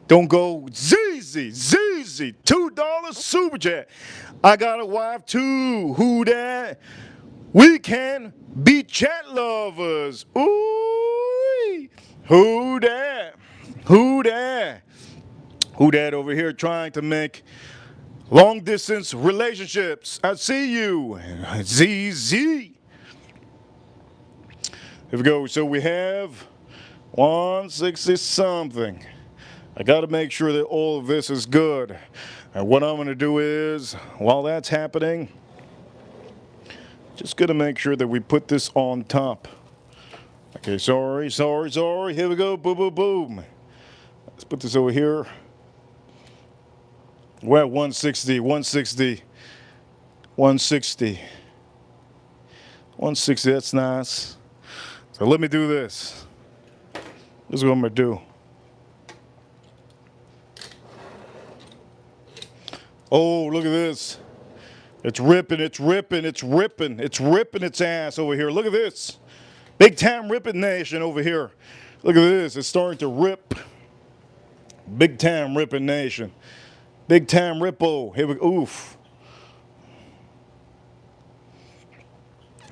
Don't go ZZ, $2 super chat. I got a wife too. Who dat? We can be chat lovers. Ooh, who dat? Who that? Who that over here trying to make long distance relationships? I see you. ZZ. Here we go. So we have 160 something. I got to make sure that all of this is good. And what I'm going to do is, while that's happening, just going to make sure that we put this on top. Okay, sorry. Here we go. Boom, boom, boom. Let's put this over here. We're at 160, 160, 160. 160, that's nice. So let me do this. This is what I'm going to do. Oh, look at this. It's ripping its ass over here. Look at this. Big time ripping nation over here. Look at this. It's starting to rip. Big time ripping nation. Big time rippo. Here we go. Oof.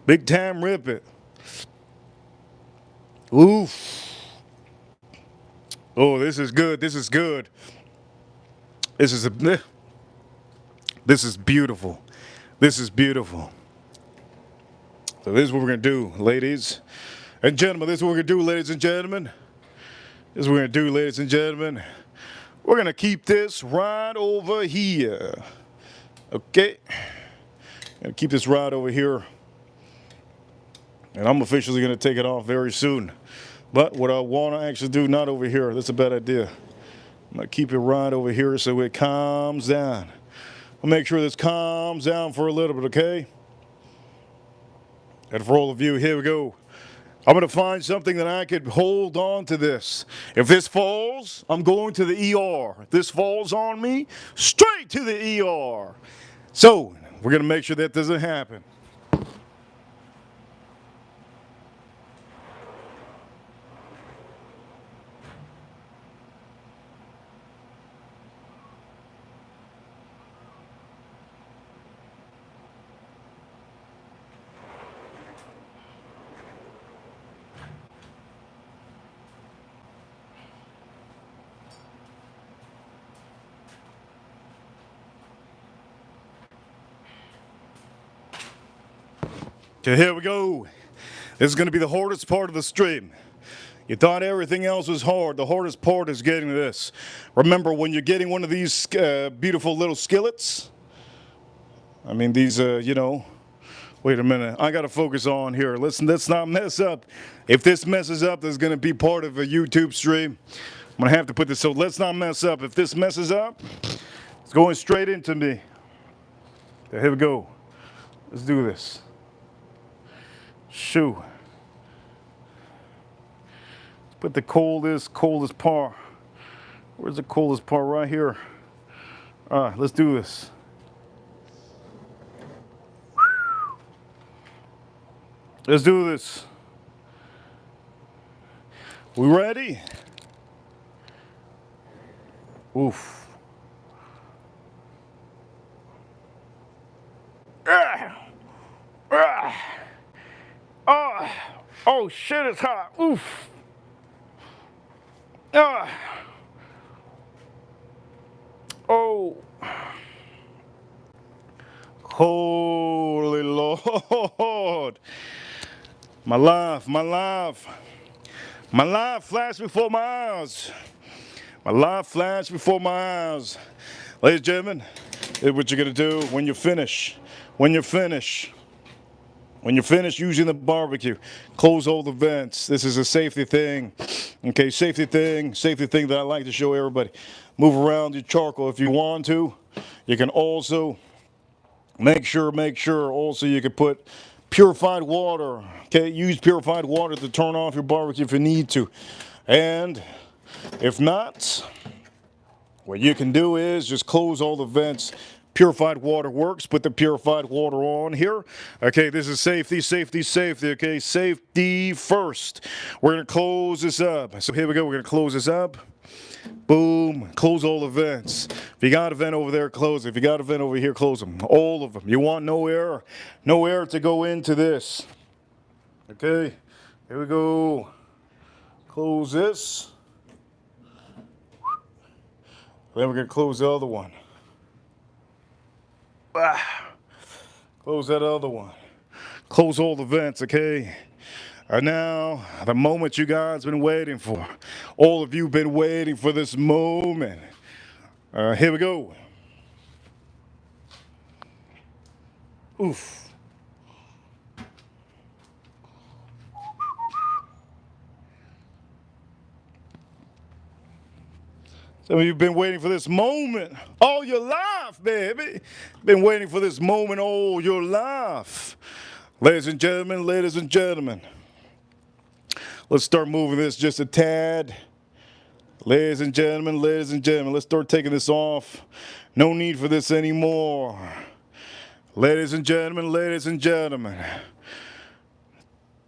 Big time rip it. Oof. Oh, this is good. This is good. This is beautiful. This is beautiful. So this is what we're going to do, ladies and gentlemen. This is what we're going to do, ladies and gentlemen. This is what we're going to do, ladies and gentlemen. We're going to keep this right over here. Okay. Going to keep this right over here. And I'm officially going to take it off very soon. But what I want to actually do, not over here. That's a bad idea. I'm going to keep it right over here so it calms down. I'll make sure this calms down for a little bit, okay? And for all of you, here we go. I'm going to find something that I could hold on to this. If this falls, I'm going to the ER. If this falls on me, straight to the ER. So, we're going to make sure that doesn't happen. Okay, here we go. This is going to be the hardest part of the stream. You thought everything else was hard. The hardest part is getting this. Remember, when you're getting one of these beautiful little skillets, I mean, these, wait a minute. I got to focus on here. Listen, let's not mess up. If this messes up, there's going to be part of a YouTube stream. I'm going to have to put this, so let's not mess up. If this messes up, it's going straight into me. Okay, here we go. Let's do this. Shoo. Let's put the coldest part. Where's the coldest part? Right here. All right, let's do this. Let's do this. We ready? Oof. Oh shit, it's hot. Oof. Oh. Holy Lord. My life flashed before my eyes. My life flashed before my eyes. Ladies and gentlemen, here's what you're gonna do when you finish. When you're finished using the barbecue, close all the vents. This is a safety thing. Okay, safety thing that I like to show everybody. Move around your charcoal if you want to. You can also make sure also you can put purified water. Okay, use purified water to turn off your barbecue if you need to. And if not, what you can do is just close all the vents. Purified water works. Put the purified water on here. Okay, this is safety. Okay, safety first. We're going to close this up. So here we go. We're going to close this up. Boom. Close all the vents. If you got a vent over there, close it. If you got a vent over here, close them. All of them. You want no air to go into this. Okay, here we go. Close this. Then we're going to close the other one. Close that other one. Close all the vents, okay? And now, the moment you guys been waiting for. All of you been waiting for this moment. Here we go. Oof. Some of you have been waiting for this moment all your life, baby. Been waiting for this moment all your life. Ladies and gentlemen, let's start moving this just a tad. Ladies and gentlemen, let's start taking this off. No need for this anymore. Ladies and gentlemen.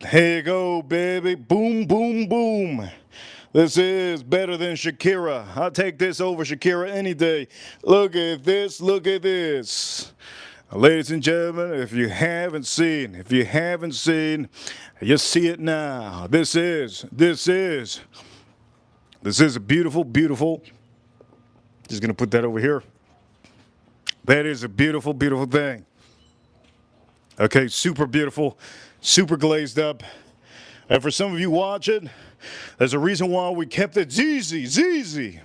Here you go, baby. Boom, boom, boom. This is better than Shakira. I'll take this over Shakira any day. Look at this, look at this. Ladies and gentlemen, if you haven't seen, you see it now. This is a beautiful, beautiful. Just gonna put that over here. That is a beautiful, beautiful thing. Okay, super beautiful, super glazed up. And for some of you watching, there's a reason why we kept it ZZ.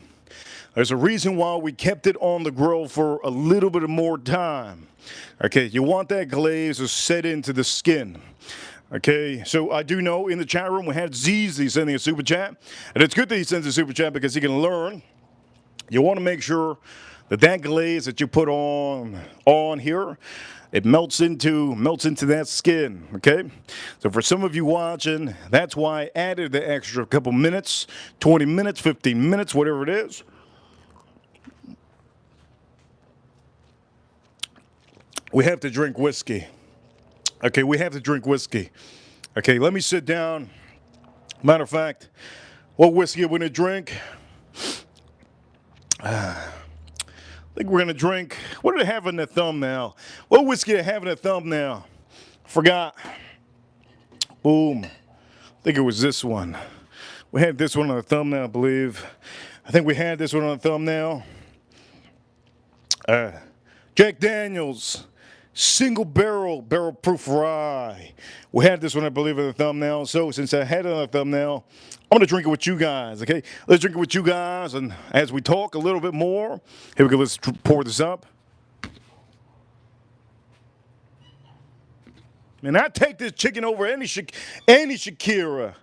There's a reason why we kept it on the grill for a little bit more time. Okay, you want that glaze to set into the skin. Okay, so I do know in the chat room we had ZZ sending a super chat. And it's good that he sends a super chat because he can learn. You want to make sure that that glaze that you put on here, it melts into that skin, okay? So for some of you watching, that's why I added the extra couple minutes, 20 minutes, 15 minutes, whatever it is. We have to drink whiskey. Okay, we have to drink whiskey. Okay, let me sit down. Matter of fact, what whiskey are we gonna drink? I think we're gonna drink. What did I have in the thumbnail? What whiskey did I have in the thumbnail? Forgot. Boom. I think it was this one. We had this one on the thumbnail, I believe. I think we had this one on the thumbnail. Jack Daniels, single barrel proof rye. We had this one, I believe, in the thumbnail. So since I had it on the thumbnail, I'm going to drink it with you guys, okay? Let's drink it with you guys, and as we talk a little bit more, here we go, let's pour this up. Man, I take this chicken over any Shakira.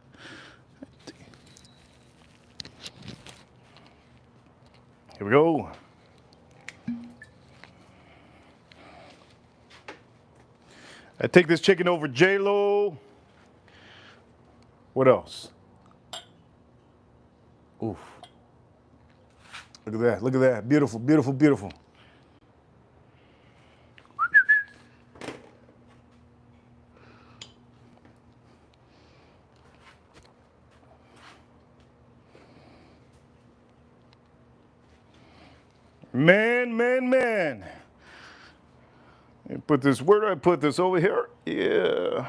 Here we go. I take this chicken over J-Lo. What else? Oof. Look at that. Look at that. Beautiful, beautiful, beautiful. Man. Let me put this, where do I put this? Over here? Yeah.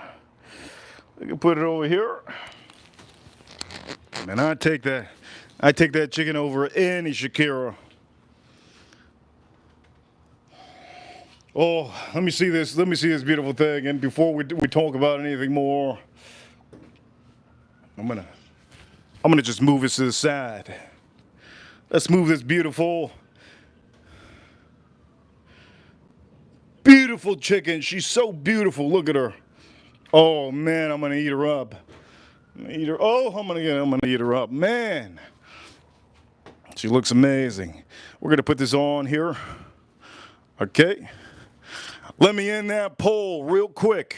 I can put it over here. And I take that chicken over any Shakira. Oh, let me see this beautiful thing. And before we talk about anything more, I'm gonna just move this to the side. Let's move this beautiful chicken. She's so beautiful. Look at her. Oh man, I'm gonna eat her up. I'm gonna eat her up. Man, she looks amazing. We're gonna put this on here. Okay. Let me end that poll real quick.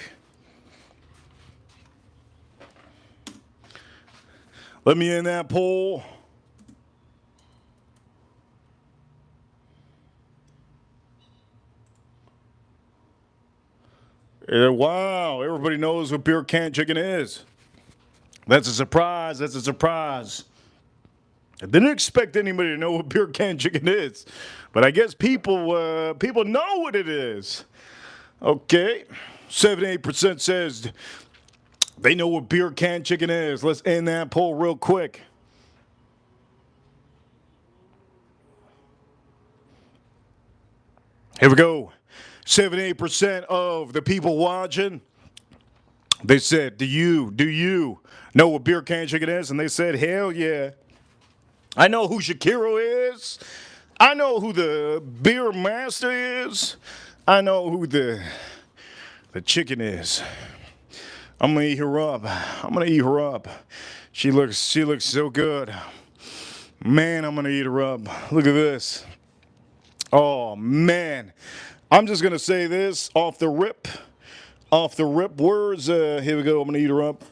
Let me end that poll. Wow, everybody knows what beer can chicken is. That's a surprise. That's a surprise. I didn't expect anybody to know what beer can chicken is, but I guess people know what it is. Okay, 78% says they know what beer can chicken is. Let's end that poll real quick. Here we go. 78% of the people watching, they said, do you know what beer can chicken is? And they said, hell yeah. I know who Shakiro is. I know who the beer master is. I know who the chicken is. I'm gonna eat her up. I'm gonna eat her up. She looks so good. Man, I'm gonna eat her up. Look at this. Oh man. I'm just gonna say this off the rip. Off the rip words. Here we go. I'm gonna eat her up.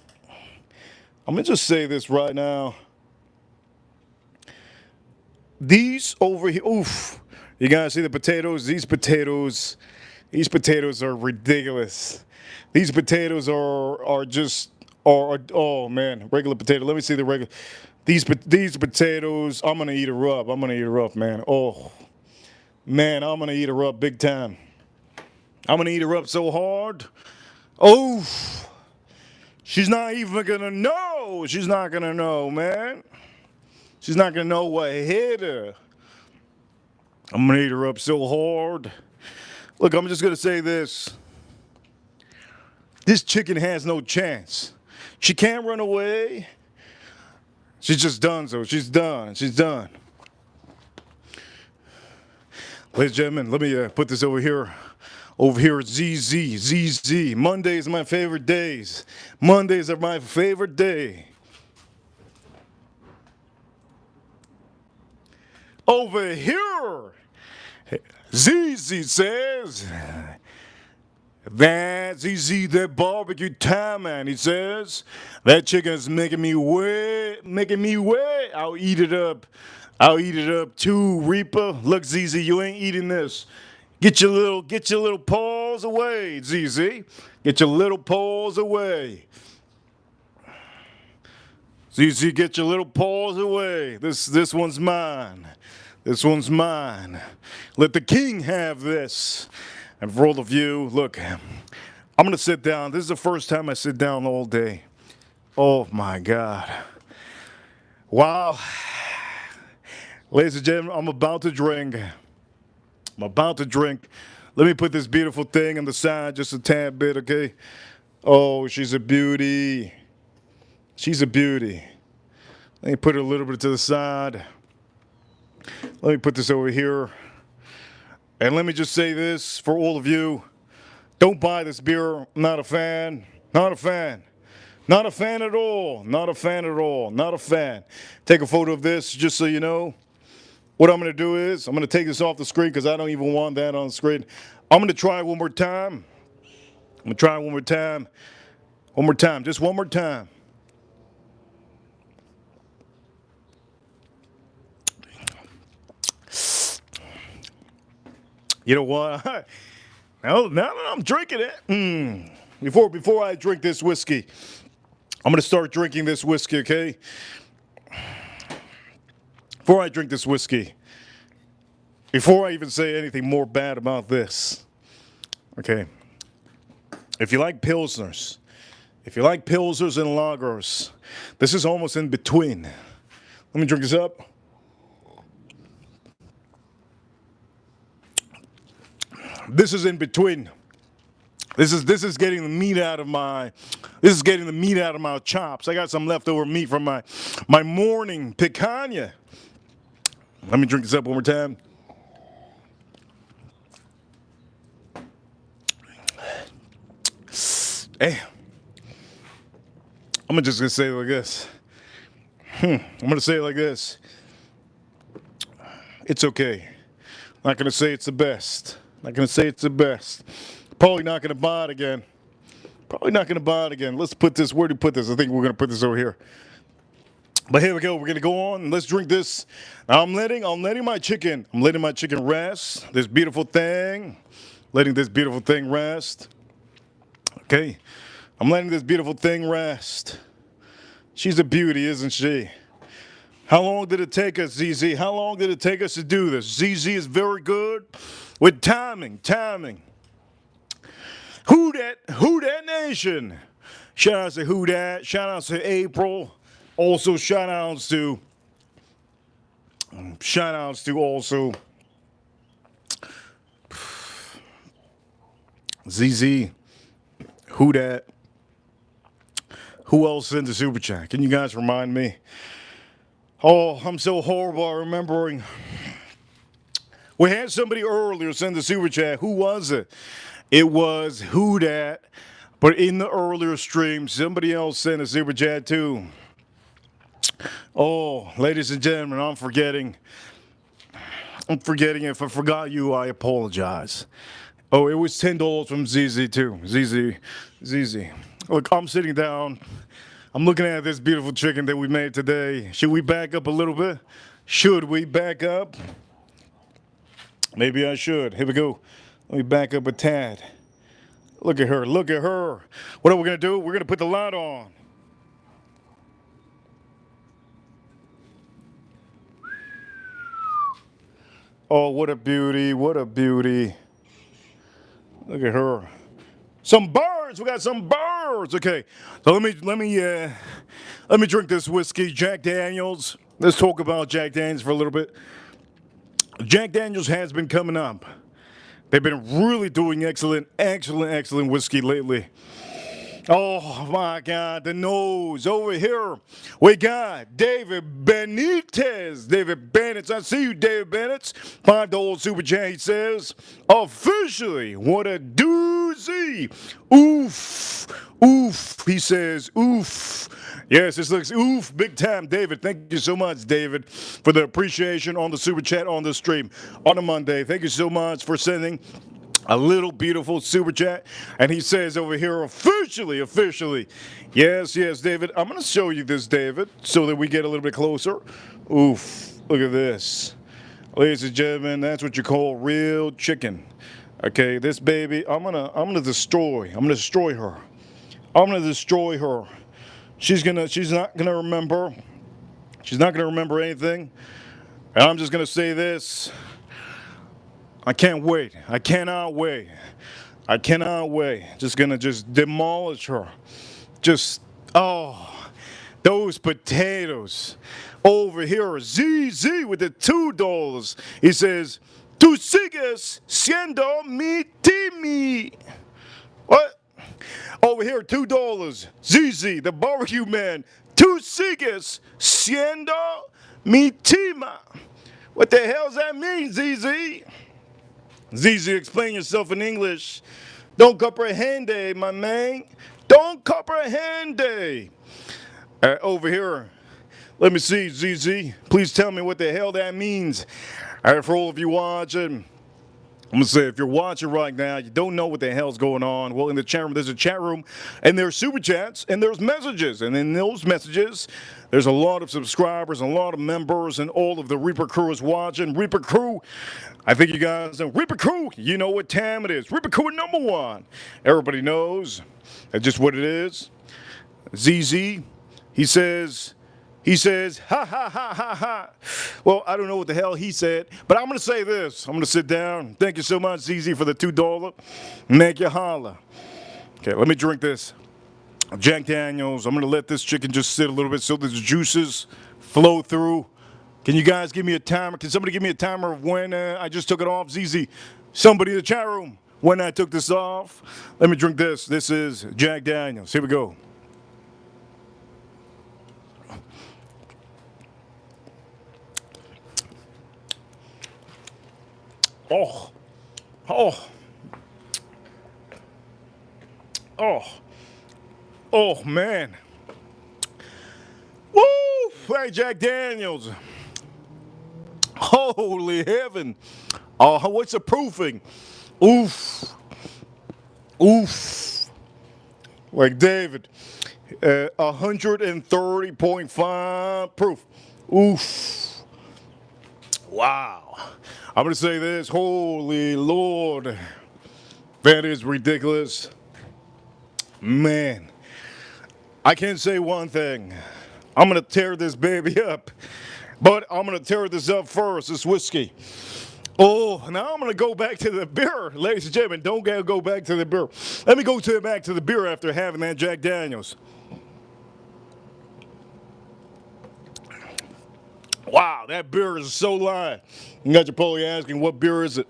I'm gonna just say this right now. These over here, oof. You guys see the potatoes? These potatoes are ridiculous. These potatoes are just, oh man, regular potato. Let me see the regular. These potatoes, I'm gonna eat her up. I'm gonna eat her up, man. Oh, man, I'm gonna eat her up big time. I'm gonna eat her up so hard. Oh, she's not even gonna know. She's not gonna know, man. She's not gonna know what hit her. I'm gonna eat her up so hard. Look, I'm just gonna say this. This chicken has no chance. She can't run away. She's just done, so she's done. She's done. Ladies and gentlemen, let me put this over here. Over here at ZZ. Mondays are my favorite days. Mondays are my favorite day. Over here, ZZ says, that ZZ, that barbecue time, man. He says, that chicken is making me wet. I'll eat it up too, Reaper. Look, ZZ, you ain't eating this. Get your little paws away, ZZ. Get your little paws away. ZZ, get your little paws away. This one's mine. This one's mine. Let the king have this. And for all of you, look, I'm going to sit down. This is the first time I sit down all day. Oh, my God. Wow. Ladies and gentlemen, I'm about to drink. Let me put this beautiful thing on the side just a tad bit, okay? Oh, she's a beauty. She's a beauty. Let me put it a little bit to the side. Let me put this over here. And let me just say this for all of you. Don't buy this beer. I'm not a fan. Not a fan. Not a fan at all. Not a fan at all. Not a fan. Take a photo of this just so you know. What I'm going to do is I'm going to take this off the screen because I don't even want that on the screen. I'm going to try it one more time. I'm going to try it one more time. One more time. Just one more time. You know what? Now that I'm drinking it, before I drink this whiskey, I'm going to start drinking this whiskey, okay? Before I drink this whiskey, before I even say anything more bad about this, okay? If you like Pilsners and lagers, this is almost in between. Let me drink this up. This is in between. This is getting the meat out of my chops. I got some leftover meat from my morning picanha. Let me drink this up one more time. Hey, I'm just gonna say it like this. I'm gonna say it like this. It's okay. Not gonna say it's the best. Not gonna say it's the best. Probably not gonna buy it again. Let's put this. Where do we put this? I think we're gonna put this over here. But here we go. We're gonna go on. Let's drink this. I'm letting my chicken rest. This beautiful thing. Letting this beautiful thing rest. Okay. I'm letting this beautiful thing rest. She's a beauty, isn't she? How long did it take us, ZZ? How long did it take us to do this? ZZ is very good with timing. Who that nation? Shout out to Who Dat. Shout out to April. Also shout outs to also ZZ, who dat? Who else sent the super chat? Can you guys remind me? Oh, I'm so horrible at remembering. We had somebody earlier send the super chat. Who was it? It was who dat? But in the earlier stream, somebody else sent a super chat too. Oh, ladies and gentlemen, I'm forgetting. If I forgot you, I apologize. Oh, it was $10 from ZZ too. ZZ. Look, I'm sitting down. I'm looking at this beautiful chicken that we made today. Should we back up a little bit? Should we back up? Maybe I should. Here we go. Let me back up a tad. Look at her. Look at her. What are we going to do? We're going to put the light on. Oh, what a beauty. What a beauty. Look at her. Some birds. We got some birds. Okay. So let me drink this whiskey, Jack Daniels. Let's talk about Jack Daniels for a little bit. Jack Daniels has been coming up. They've been really doing excellent whiskey lately. Oh my God, the nose over here. We got David Benitez. David Bennett. I see you, David Bennett. $5 super chat, he says. Officially, what a doozy. Oof. Oof. He says, oof. Yes, this looks oof. Big time, David. Thank you so much, David, for the appreciation on the super chat on the stream on a Monday. Thank you so much for sending a little beautiful super chat. And he says over here, officially. Yes, David. I'm going to show you this, David, so that we get a little bit closer. Oof. Look at this. Ladies and gentlemen, that's what you call real chicken. Okay, this baby, I'm gonna destroy her. I'm gonna destroy her. She's not gonna remember. She's not gonna remember anything. And I'm just gonna say this. I can't wait. I cannot wait. Just gonna demolish her. Those potatoes. Over here, ZZ with the $2. He says, "Tu sigues siendo mi Timmy." What? Over here, $2. ZZ, the barbecue man. "Tu sigues siendo mi Tima." What the hell does that mean, ZZ? ZZ, explain yourself in English. Don't comprehende, my man. Don't comprehende. Over here, let me see, ZZ. Please tell me what the hell that means. All right, for all of you watching, I'm going to say, if you're watching right now, you don't know what the hell's going on. Well, in the chat room, there's a chat room, and there's super chats, and there's messages. And in those messages, there's a lot of subscribers, a lot of members, and all of the Reaper crew is watching. Reaper crew, I think you guys know. Reaper crew, you know what time it is. Reaper crew #1. Everybody knows. That's just what it is. ZZ, he says, ha, ha, ha, ha, ha. Well, I don't know what the hell he said, but I'm going to say this. I'm going to sit down. Thank you so much, ZZ, for the $2. Make you holla. Okay, let me drink this. Jack Daniels. I'm going to let this chicken just sit a little bit so the juices flow through. Can you guys give me a timer? Can somebody give me a timer of when I just took it off? ZZ, somebody in the chat room, when I took this off. Let me drink this. This is Jack Daniels. Here we go. Oh, man. Woo! Hey, Jack Daniels. Holy heaven. Oh, what's the proofing? Oof. Like David. 130.5 proof. Oof. Wow. I'm going to say this. Holy Lord. That is ridiculous. Man. I can say one thing. I'm going to tear this baby up. But I'm going to tear this up first, this whiskey. Oh, now I'm going to go back to the beer. Ladies and gentlemen, don't go back to the beer. Let me go back to the beer after having that Jack Daniels. Wow, that beer is so live. You guys are probably asking, what beer is it?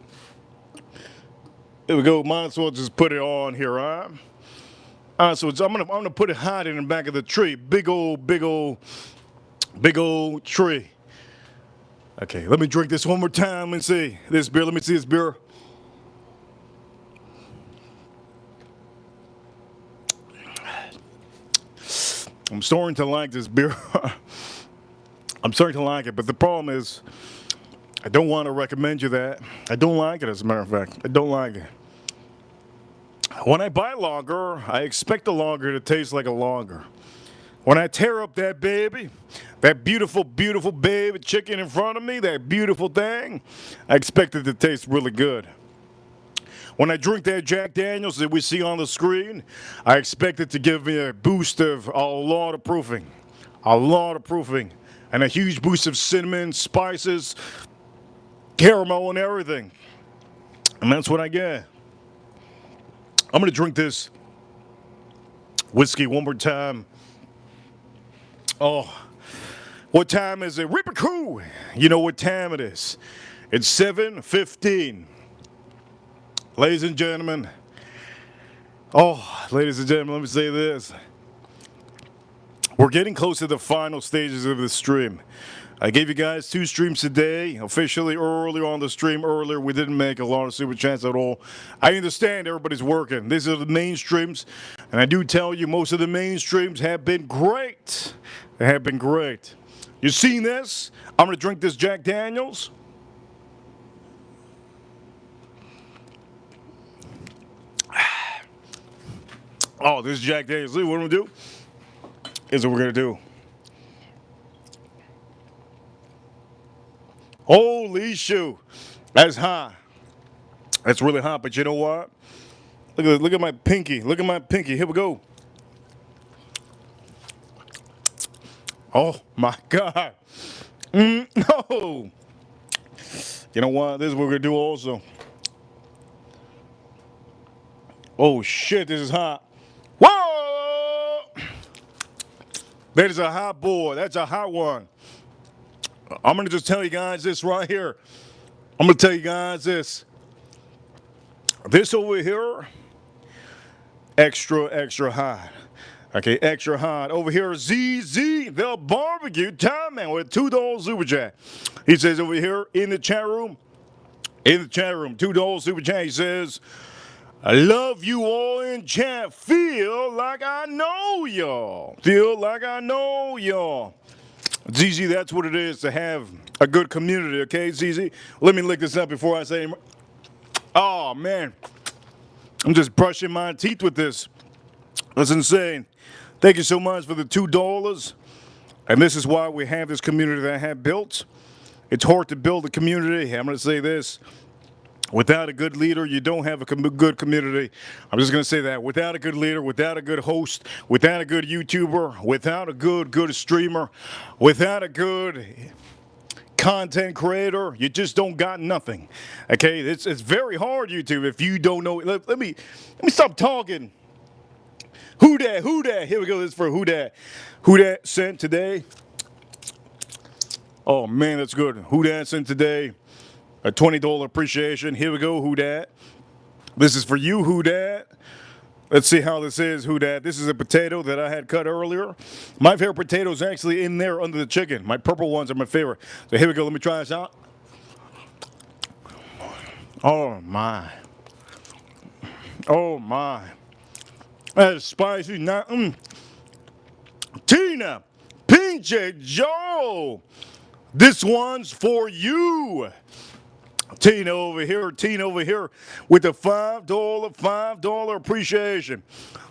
Here we go. Might as well just put it on here, all right? All right, so I'm gonna put it hot in the back of the tree. Big old tree. Okay, let me drink this one more time and see this beer. Let me see this beer. I'm starting to like this beer. I'm starting to like it, but the problem is I don't want to recommend you that. I don't like it, as a matter of fact. I don't like it. When I buy lager, I expect the lager to taste like a lager. When I tear up that baby, that beautiful, beautiful baby chicken in front of me, that beautiful thing, I expect it to taste really good. When I drink that Jack Daniels that we see on the screen, I expect it to give me a boost of a lot of proofing. A lot of proofing. And a huge boost of cinnamon, spices, caramel, and everything. And that's what I get. I'm going to drink this whiskey one more time. Oh, what time is it? Ripper Crew! You know what time it is. It's 7:15. Ladies and gentlemen, ladies and gentlemen, let me say this. We're getting close to the final stages of the stream. I gave you guys 2 streams today, officially earlier on the stream. Earlier, we didn't make a lot of super chats at all. I understand everybody's working. These are the main streams, and I do tell you, most of the main streams have been great. They have been great. You seen this? I'm going to drink this Jack Daniels. Oh, this is Jack Daniels. What I'm going to do is what we're going to do. Holy shoe. That's hot. That's really hot, but you know what? Look at my pinky. Look at my pinky. Here we go. Oh, my God. No. You know what? This is what we're going to do also. Oh, shit. This is hot. Whoa! That is a hot boy. That's a hot one. I'm going to just tell you guys this right here. I'm going to tell you guys this. This over here, extra, extra hot. Okay, extra hot. Over here, ZZ, the barbecue time man with $2 super chat. He says over here in the chat room, $2 super chat. He says, I love you all in chat. Feel like I know y'all. Feel like I know y'all. ZZ, that's what it is to have a good community, okay, ZZ? Let me lick this up before I say, oh, man. I'm just brushing my teeth with this. That's insane. Thank you so much for the $2. And this is why we have this community that I have built. It's hard to build a community. I'm going to say this. Without a good leader, you don't have a good community. I'm just going to say that. Without a good leader, without a good host, without a good YouTuber, without a good streamer, without a good content creator, you just don't got nothing. Okay? It's very hard, YouTube, if you don't know. Let me stop talking. Who dat? Who dat? Here we go. This is for who dat. Who dat sent today? Oh, man, that's good. Who dat sent today? A $20 appreciation. Here we go, who dat? This is for you, who dat? Let's see how this is, who dat? This is a potato that I had cut earlier. My favorite potato is actually in there under the chicken. My purple ones are my favorite. So here we go, let me try this out. Oh my. Oh my. That's spicy. Tina, Pinche Joe. This one's for you. Tina over here with the $5 appreciation.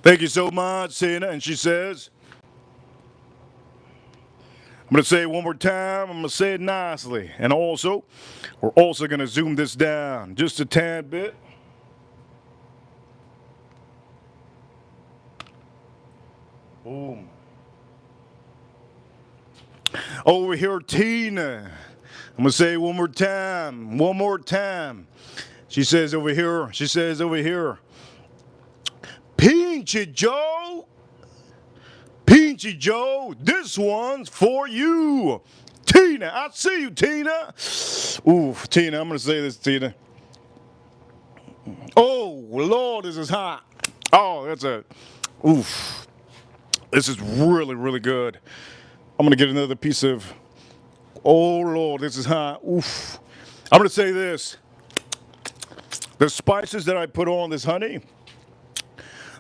Thank you so much, Tina. And she says, I'm going to say it one more time. I'm going to say it nicely. And also, we're also going to zoom this down just a tad bit. Boom. Over here, Tina. I'm going to say it one more time. One more time. She says over here. Pinchy Joe. Pinchy Joe. This one's for you. Tina. I see you, Tina. Ooh, Tina. I'm going to say this, Tina. Oh, Lord, this is hot. Oh, that's a, oof. This is really, really good. I'm gonna get another piece of, oh, Lord, this is hot. Oof. I'm gonna say this. The spices that I put on this honey,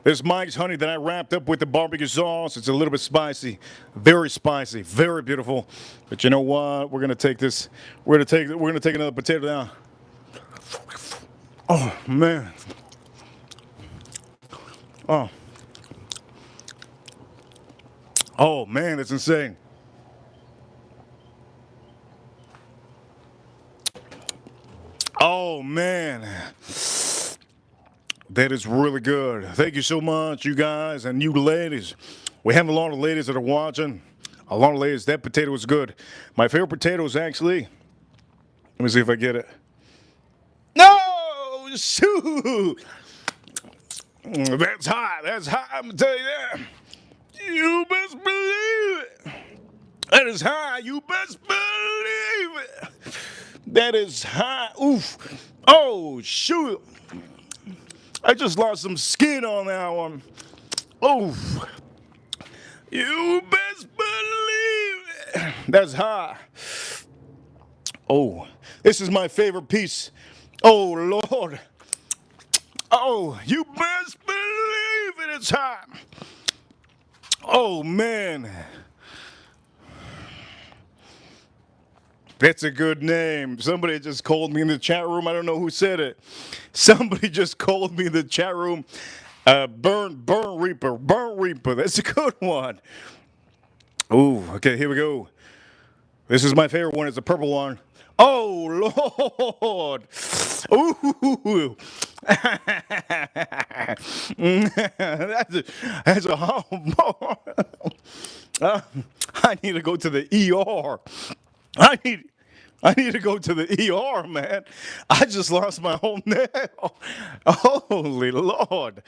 this Mike's honey that I wrapped up with the barbecue sauce, it's a little bit spicy, very beautiful. But you know what? We're gonna take this. We're gonna take another potato down. Oh man. Oh. Oh man, that's insane. Oh man. That is really good. Thank you so much, you guys and you ladies. We have a lot of ladies that are watching. A lot of ladies. That potato is good. My favorite potato is actually. Let me see if I get it. No! Shoot! That's hot. That's hot. I'm gonna tell you that. You best believe it. That is high. You best believe it. That is high. Oof. Oh, shoot. I just lost some skin on that one. Oof. You best believe it. That's high. Oh, this is my favorite piece. Oh, Lord. Oh, you best believe it. It's hot. Oh, man. That's a good name. Somebody just called me in the chat room. I don't know who said it. Somebody just called me in the chat room. Burn Reaper. That's a good one. Ooh, okay, here we go. This is my favorite one. It's the purple one. Oh, Lord. Ooh. That's a hot boy. I need to go to the ER. I need to go to the ER, man. I just lost my whole nail. Holy Lord.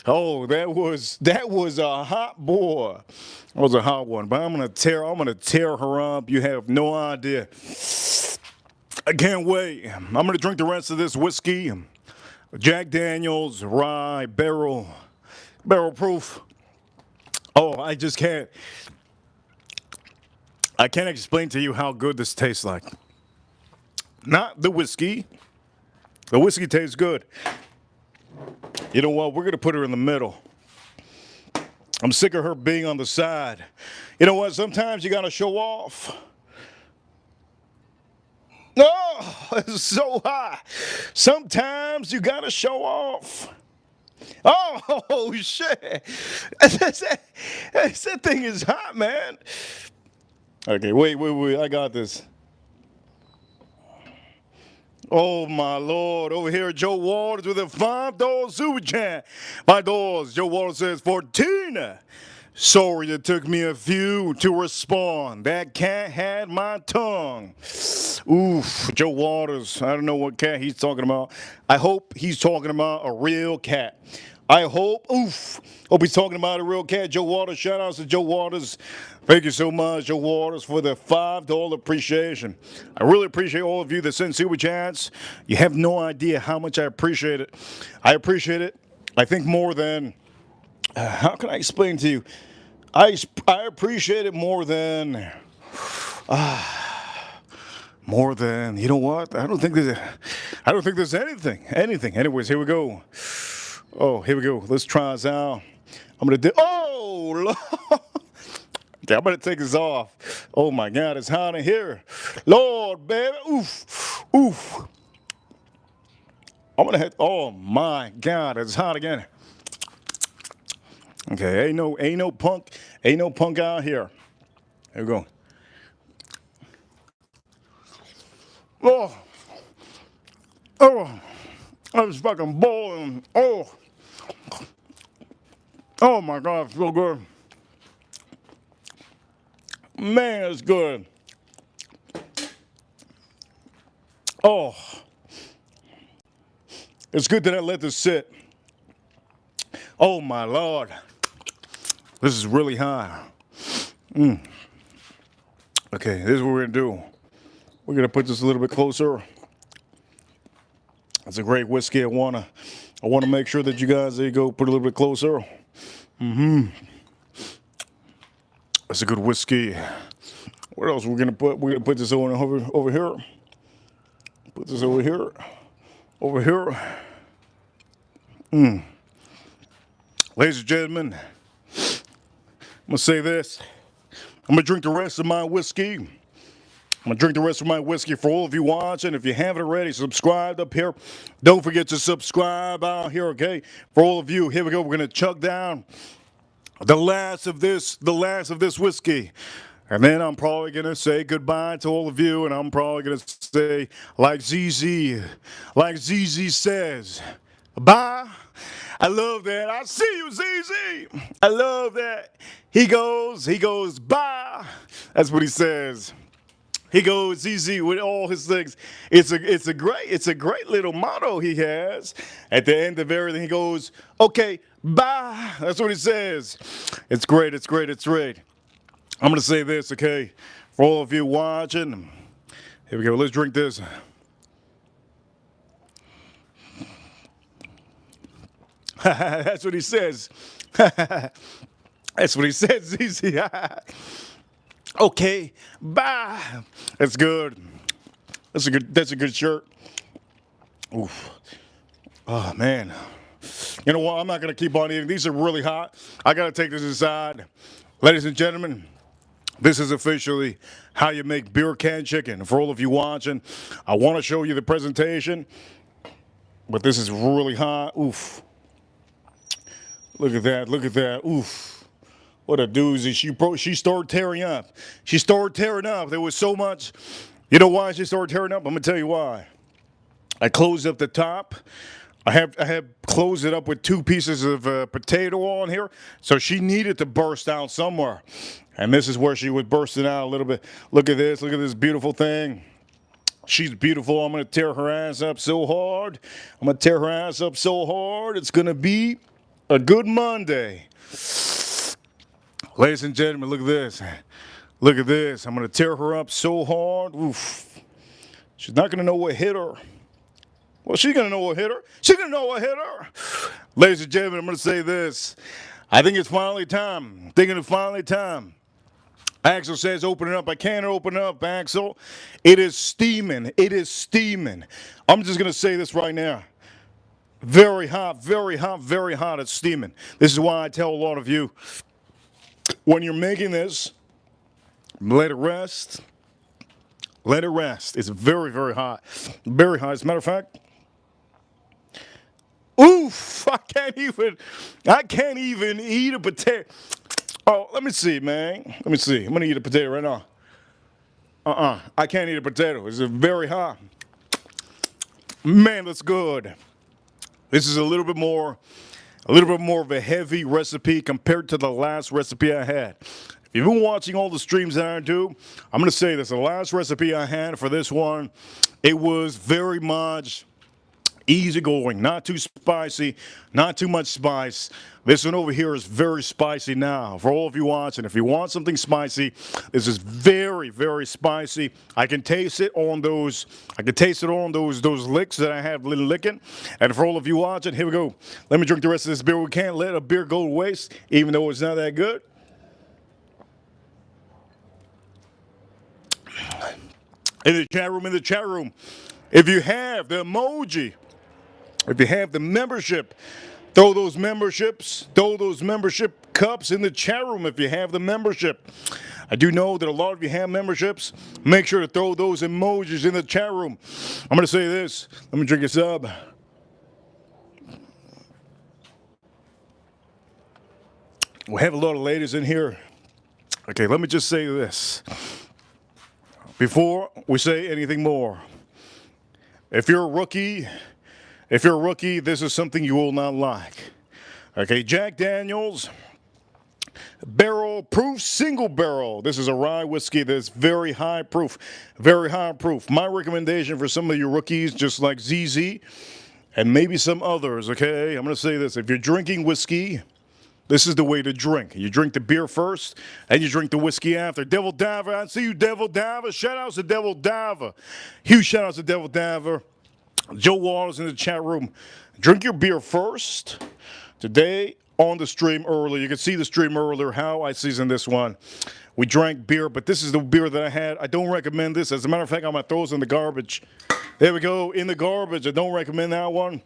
Oh, that was a hot boy. That was a hot one. But I'm gonna tear her up. You have no idea. I can't wait. I'm gonna drink the rest of this whiskey. Jack Daniels rye barrel proof. Oh, I just can't. I can't explain to you how good this tastes like. Not the whiskey. The whiskey tastes good. You know what? We're going to put her in the middle. I'm sick of her being on the side. You know what? Sometimes you got to show off. Oh, it's so high. Sometimes you got to show off. Oh, shit. That thing is hot, man. Okay, wait. I got this. Oh, my Lord. Over here, Joe Waters with a $5 super chat. $5. Joe Waters says, for Tina. Sorry it took me a few to respond. That cat had my tongue. Oof, Joe Waters. I don't know what cat he's talking about. I hope he's talking about a real cat. I hope he's talking about a real cat. Joe Waters, shout outs to Joe Waters. Thank you so much, Joe Waters, for the $5 appreciation. I really appreciate all of you that send super chats. You have no idea how much I appreciate it. I appreciate it, I think, more than, how can I explain to you? I appreciate it more than, you know what? I don't think there's anything. Anyways, here we go. Oh, here we go. Let's try this out. I'm going to do, oh, Lord. Okay, I'm going to take this off. Oh, my God, it's hot in here. Lord, baby. Oof. I'm going to hit, oh, my God, it's hot again. Okay, ain't no punk out here. Here we go. Oh, I was fucking boiling. Oh my God, it's so good. Man, it's good. Oh, it's good that I let this sit. Oh my Lord, this is really high. Okay, this is what we're gonna do. We're gonna put this a little bit closer. It's a great whiskey. I wanna make sure that you guys, there you go, put a little bit closer. That's a good whiskey. What else we're gonna put? We're gonna put this over here. Put this over here. Over here. Ladies and gentlemen, I'm gonna say this. I'm gonna drink the rest of my whiskey. I'm gonna drink the rest of my whiskey for all of you watching. If you haven't already, subscribed up here. Don't forget to subscribe out here, okay? For all of you, here we go. We're gonna chug down the last of this whiskey. And then I'm probably gonna say goodbye to all of you, and I'm probably gonna say, like ZZ says, bye. I love that. I see you, ZZ. I love that. He goes, bye. That's what he says. He goes, ZZ, with all his things. It's a great little motto he has. At the end of everything, he goes, okay, bye. That's what he says. It's great. I'm gonna say this, okay, for all of you watching. Here we go. Let's drink this. That's what he says. That's what he says, ZZ. Okay, bye. That's good. That's a good shirt. Oof. Oh man. You know what? I'm not gonna keep on eating. These are really hot. I gotta take this aside. Ladies and gentlemen, this is officially how you make beer can chicken. For all of you watching, I want to show you the presentation, but this is really hot. Oof. Look at that. Oof. What a doozy. She started tearing up. There was so much. You know why she started tearing up? I'm going to tell you why. I closed up the top. I have closed it up with 2 pieces of potato on here. So she needed to burst out somewhere. And this is where she was bursting out a little bit. Look at this beautiful thing. She's beautiful. I'm going to tear her ass up so hard. It's going to be a good Monday. Ladies and gentlemen, look at this. I'm going to tear her up so hard. Oof. She's not going to know what hit her. Well, she's going to know what hit her. Ladies and gentlemen, I'm going to say this. I think it's finally time. Axel says open it up. I can't open it up, Axel. It is steaming. I'm just going to say this right now. Very hot. It's steaming. This is why I tell a lot of you, when you're making this, let it rest. It's very hot. As a matter of fact, oof, I can't even eat a potato. Oh, let me see, man. I'm going to eat a potato right now. I can't eat a potato. It's very hot. Man, that's good. This is a little bit more of a heavy recipe compared to the last recipe I had. If you've been watching all the streams that I do, I'm going to say this. The last recipe I had for this one, it was very much easygoing, not too spicy, not too much spice. This one over here is very spicy now. For all of you watching, if you want something spicy, this is very spicy. I can taste it on those licks that I have licking. And for all of you watching, here we go. Let me drink the rest of this beer. We can't let a beer go to waste, even though it's not that good. In the chat room, if you have the emoji, if you have the membership, throw those membership cups in the chat room if you have the membership. I do know that a lot of you have memberships. Make sure to throw those emojis in the chat room. I'm going to say this. Let me drink a sub. We have a lot of ladies in here. Okay, let me just say this. Before we say anything more, if you're a rookie, this is something you will not like. Okay, Jack Daniels, barrel proof, single barrel. This is a rye whiskey that's very high proof. My recommendation for some of you rookies, just like ZZ, and maybe some others, okay? I'm going to say this. If you're drinking whiskey, this is the way to drink. You drink the beer first, and you drink the whiskey after. Devil Diver, I see you, Devil Diver. Shout out to Devil Diver. Huge shout out to Devil Diver. Joe Waters in the chat room. Drink your beer first. Today on the stream earlier, you can see the stream earlier how I seasoned this one. We drank beer, but this is the beer that I had. I don't recommend this. As a matter of fact, I'm going to throw this in the garbage. There we go, in the garbage. I don't recommend that one.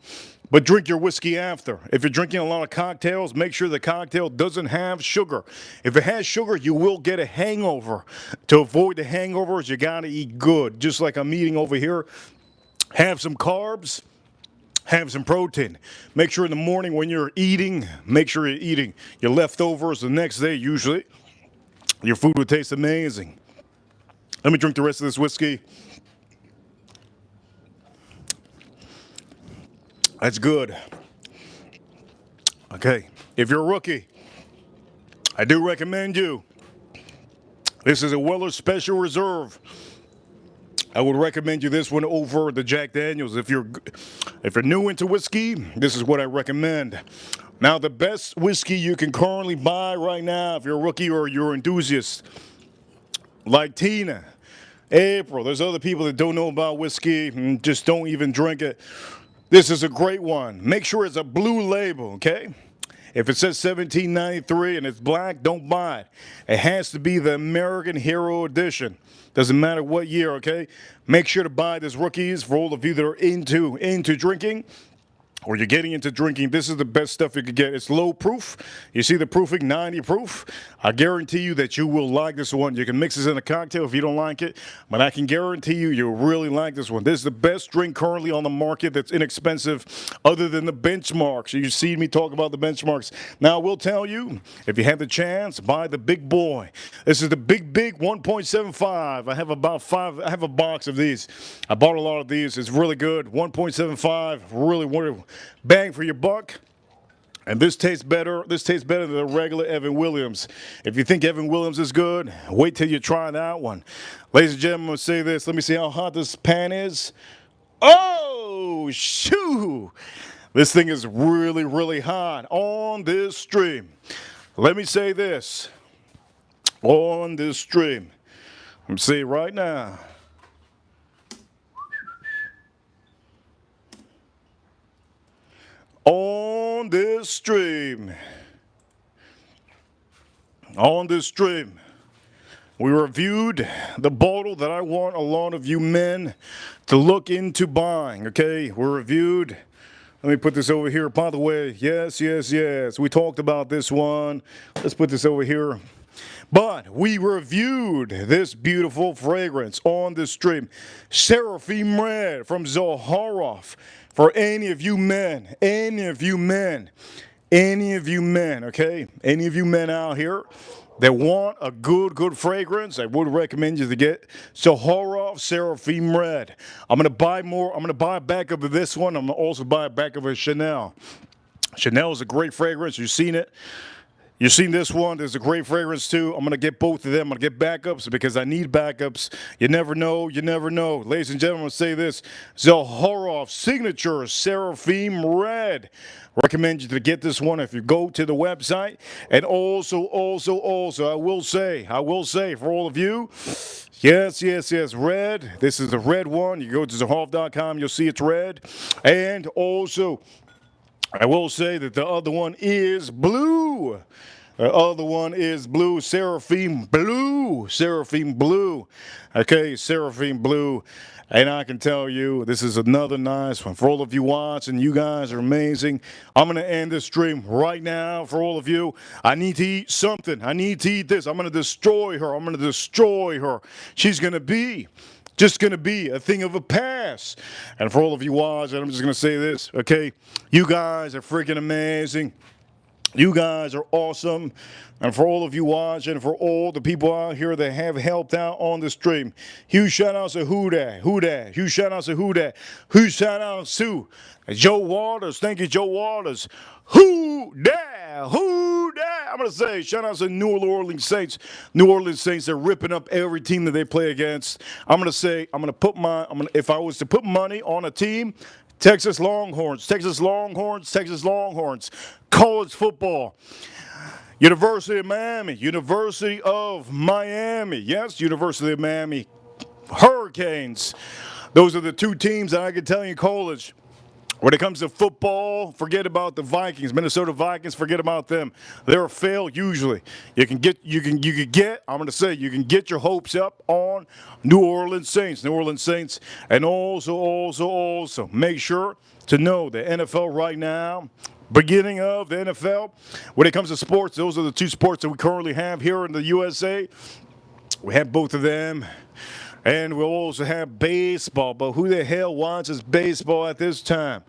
But drink your whiskey after. If you're drinking a lot of cocktails, make sure the cocktail doesn't have sugar. If it has sugar, you will get a hangover. To avoid the hangovers, you got to eat good. Just like I'm eating over here. Have some carbs. Have some protein. Make sure in the morning when you're eating, make sure you're eating your leftovers the next day usually. Your food will taste amazing. Let me drink the rest of this whiskey. That's good. Okay, if you're a rookie, I do recommend you. This is a Weller Special Reserve. I would recommend you this one over the Jack Daniels. If you're new into whiskey, this is what I recommend. Now, the best whiskey you can currently buy right now, if you're a rookie or you're an enthusiast, like Tina, April, there's other people that don't know about whiskey and just don't even drink it. This is a great one. Make sure it's a blue label, okay? If it says 1793 and it's black, don't buy it. It has to be the American Hero Edition. Doesn't matter what year, okay? Make sure to buy this Rookies for all of you that are into drinking. Or you're getting into drinking, this is the best stuff you could get. It's low proof. You see the proofing, 90 proof. I guarantee you that you will like this one. You can mix this in a cocktail if you don't like it, but I can guarantee you you'll really like this one. This is the best drink currently on the market that's inexpensive other than the benchmarks. You've seen me talk about the benchmarks. Now, I will tell you, if you have the chance, buy the big boy. This is the big 1.75. I have about 5, I have a box of these. I bought a lot of these. It's really good. 1.75, really wonderful. Bang for your buck. And this tastes better. This tastes better than the regular Evan Williams. If you think Evan Williams is good, wait till you try that one. Ladies and gentlemen, I'm going to say this. Let me see how hot this pan is. Oh, shoo. This thing is really, really hot on this stream. Let me say this. On this stream. I'm saying right now. On this stream, we reviewed the bottle that I want a lot of you men to look into buying, okay? We reviewed, let me put this over here. By the way, yes, we talked about this one. Let's put this over here. But we reviewed this beautiful fragrance on the stream. Seraphim Red from Zaharoff. For any of you men, okay? Any of you men out here that want a good fragrance, I would recommend you to get Zaharoff Seraphim Red. I'm going to buy more. I'm going to buy a backup of this one. I'm going to also buy a backup of Chanel. Chanel is a great fragrance. You've seen it. You've seen this one. There's a great fragrance, too. I'm going to get both of them. I'm going to get backups because I need backups. You never know. You never know. Ladies and gentlemen, I'll say this. Zaharoff Signature Seraphim Red. Recommend you to get this one if you go to the website. And also, I will say, for all of you, yes, red. This is the red one. You go to Zaharoff.com, you'll see it's red. And also, I will say that the other one is blue. The other one is blue, Seraphim Blue. Okay, Seraphim Blue. And I can tell you, this is another nice one. For all of you watching, you guys are amazing. I'm going to end this stream right now for all of you. I need to eat something. I need to eat this. I'm going to destroy her. She's going to be just going to be a thing of a past. And for all of you watching, I'm just going to say this, okay? You guys are freaking amazing. You guys are awesome. And for all of you watching, for all the people out here that have helped out on the stream, huge shout outs to who that? Huge shout outs to who that? Huge shout outs to Joe Waters. Thank you, Joe Waters. Who that? I'm going to say shout outs to New Orleans Saints. New Orleans Saints are ripping up every team that they play against. If I was to put money on a team, Texas Longhorns, college football, University of Miami, yes, University of Miami, Hurricanes, Those are the two teams that I can tell you in college. When it comes to football, forget about the Vikings. Minnesota Vikings, forget about them. They're a fail usually. You can get I'm going to say you can get your hopes up on New Orleans Saints. And also make sure to know the NFL right now. Beginning of the NFL, when it comes to sports, those are the two sports that we currently have here in the USA. We have both of them. And we'll also have baseball, but who the hell watches baseball at this time?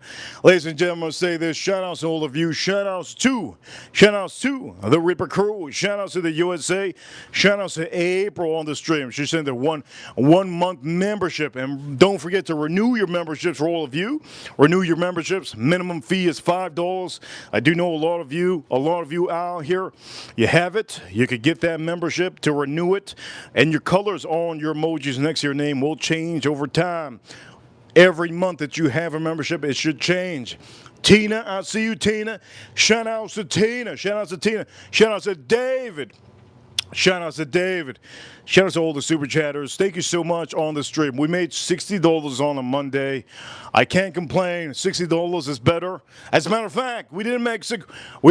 Ladies and gentlemen, I'll say this. Shout outs to all of you. Shout outs to the Reaper crew. Shout outs to the USA. Shout outs to April on the stream. She sent a one month membership. And don't forget to renew your memberships for all of you. Renew your memberships. Minimum fee is $5. I do know a lot of you out here, you have it. You could get that membership to renew it. And your colors on your emojis next to your name will change over time. Every month that you have a membership, it should change. Tina, I see you, Tina. Shout outs to Tina. Shout outs to Tina. Shout outs to David. Shout outs to David. Shout outs to all the super chatters. Thank you so much on the stream. We made $60 on a Monday. I can't complain. $60 is better. As a matter of fact, we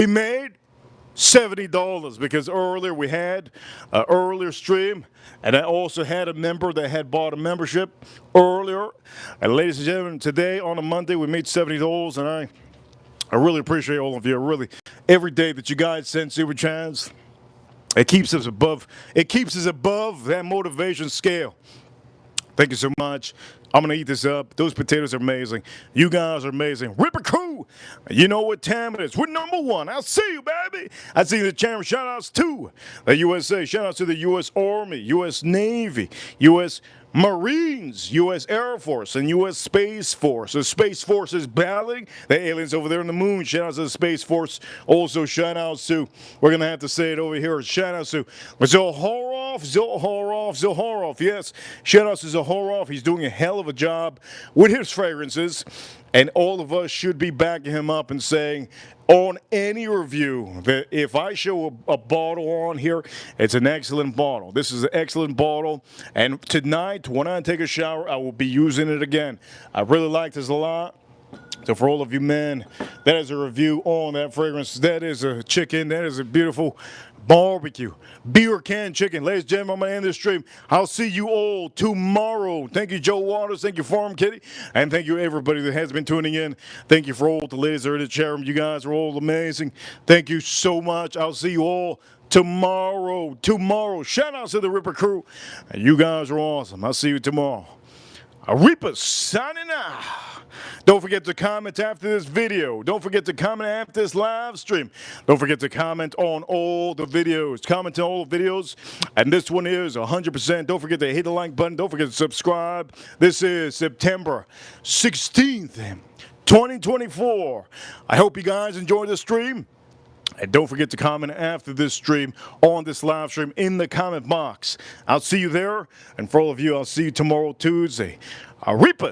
made $70 because earlier we had an earlier stream, and I also had a member that had bought a membership earlier. And ladies and gentlemen, today on a Monday we made $70, and I really appreciate all of you. Really, every day that you guys send super chats, it keeps us above that motivation scale. Thank you so much. I'm going to eat this up. Those potatoes are amazing. You guys are amazing. Ripper Crew, you know what time it is. We're number one. I'll see you, baby. I see the champion. Shout outs to the USA. Shout outs to the U.S. Army, U.S. Navy, U.S. Marines, U.S. Air Force, and U.S. Space Force. The Space Force is battling the aliens over there in the moon. Shout outs to the Space Force. Also, shout outs to, we're going to have to say it over here, shout outs to Zaharoff. Yes, shout outs to Zaharoff. He's doing a hell of a job with his fragrances. And all of us should be backing him up and saying on any review that if I show a bottle on here, it's an excellent bottle. This is an excellent bottle. And tonight, when I take a shower, I will be using it again. I really like this a lot. So for all of you men, that is a review on that fragrance. That is a chicken. That is a beautiful barbecue beer can chicken. Ladies and gentlemen, I'm going to end this stream. I'll see you all tomorrow. Thank you, Joe Waters. Thank you, Farm Kitty. And thank you, everybody that has been tuning in. Thank you for all the ladies that are in the chat room. You guys are all amazing. Thank you so much. I'll see you all tomorrow. Shout out to the Ripper Crew. You guys are awesome. I'll see you tomorrow. Reaper signing out. Don't forget to comment after this video. Don't forget to comment after this live stream. Don't forget to comment on all the videos. Comment on all the videos. And this one is 100%. Don't forget to hit the like button. Don't forget to subscribe. This is September 16th, 2024. I hope you guys enjoyed the stream. And don't forget to comment after this stream on this live stream in the comment box. I'll see you there. And for all of you, I'll see you tomorrow, Tuesday. Reaper.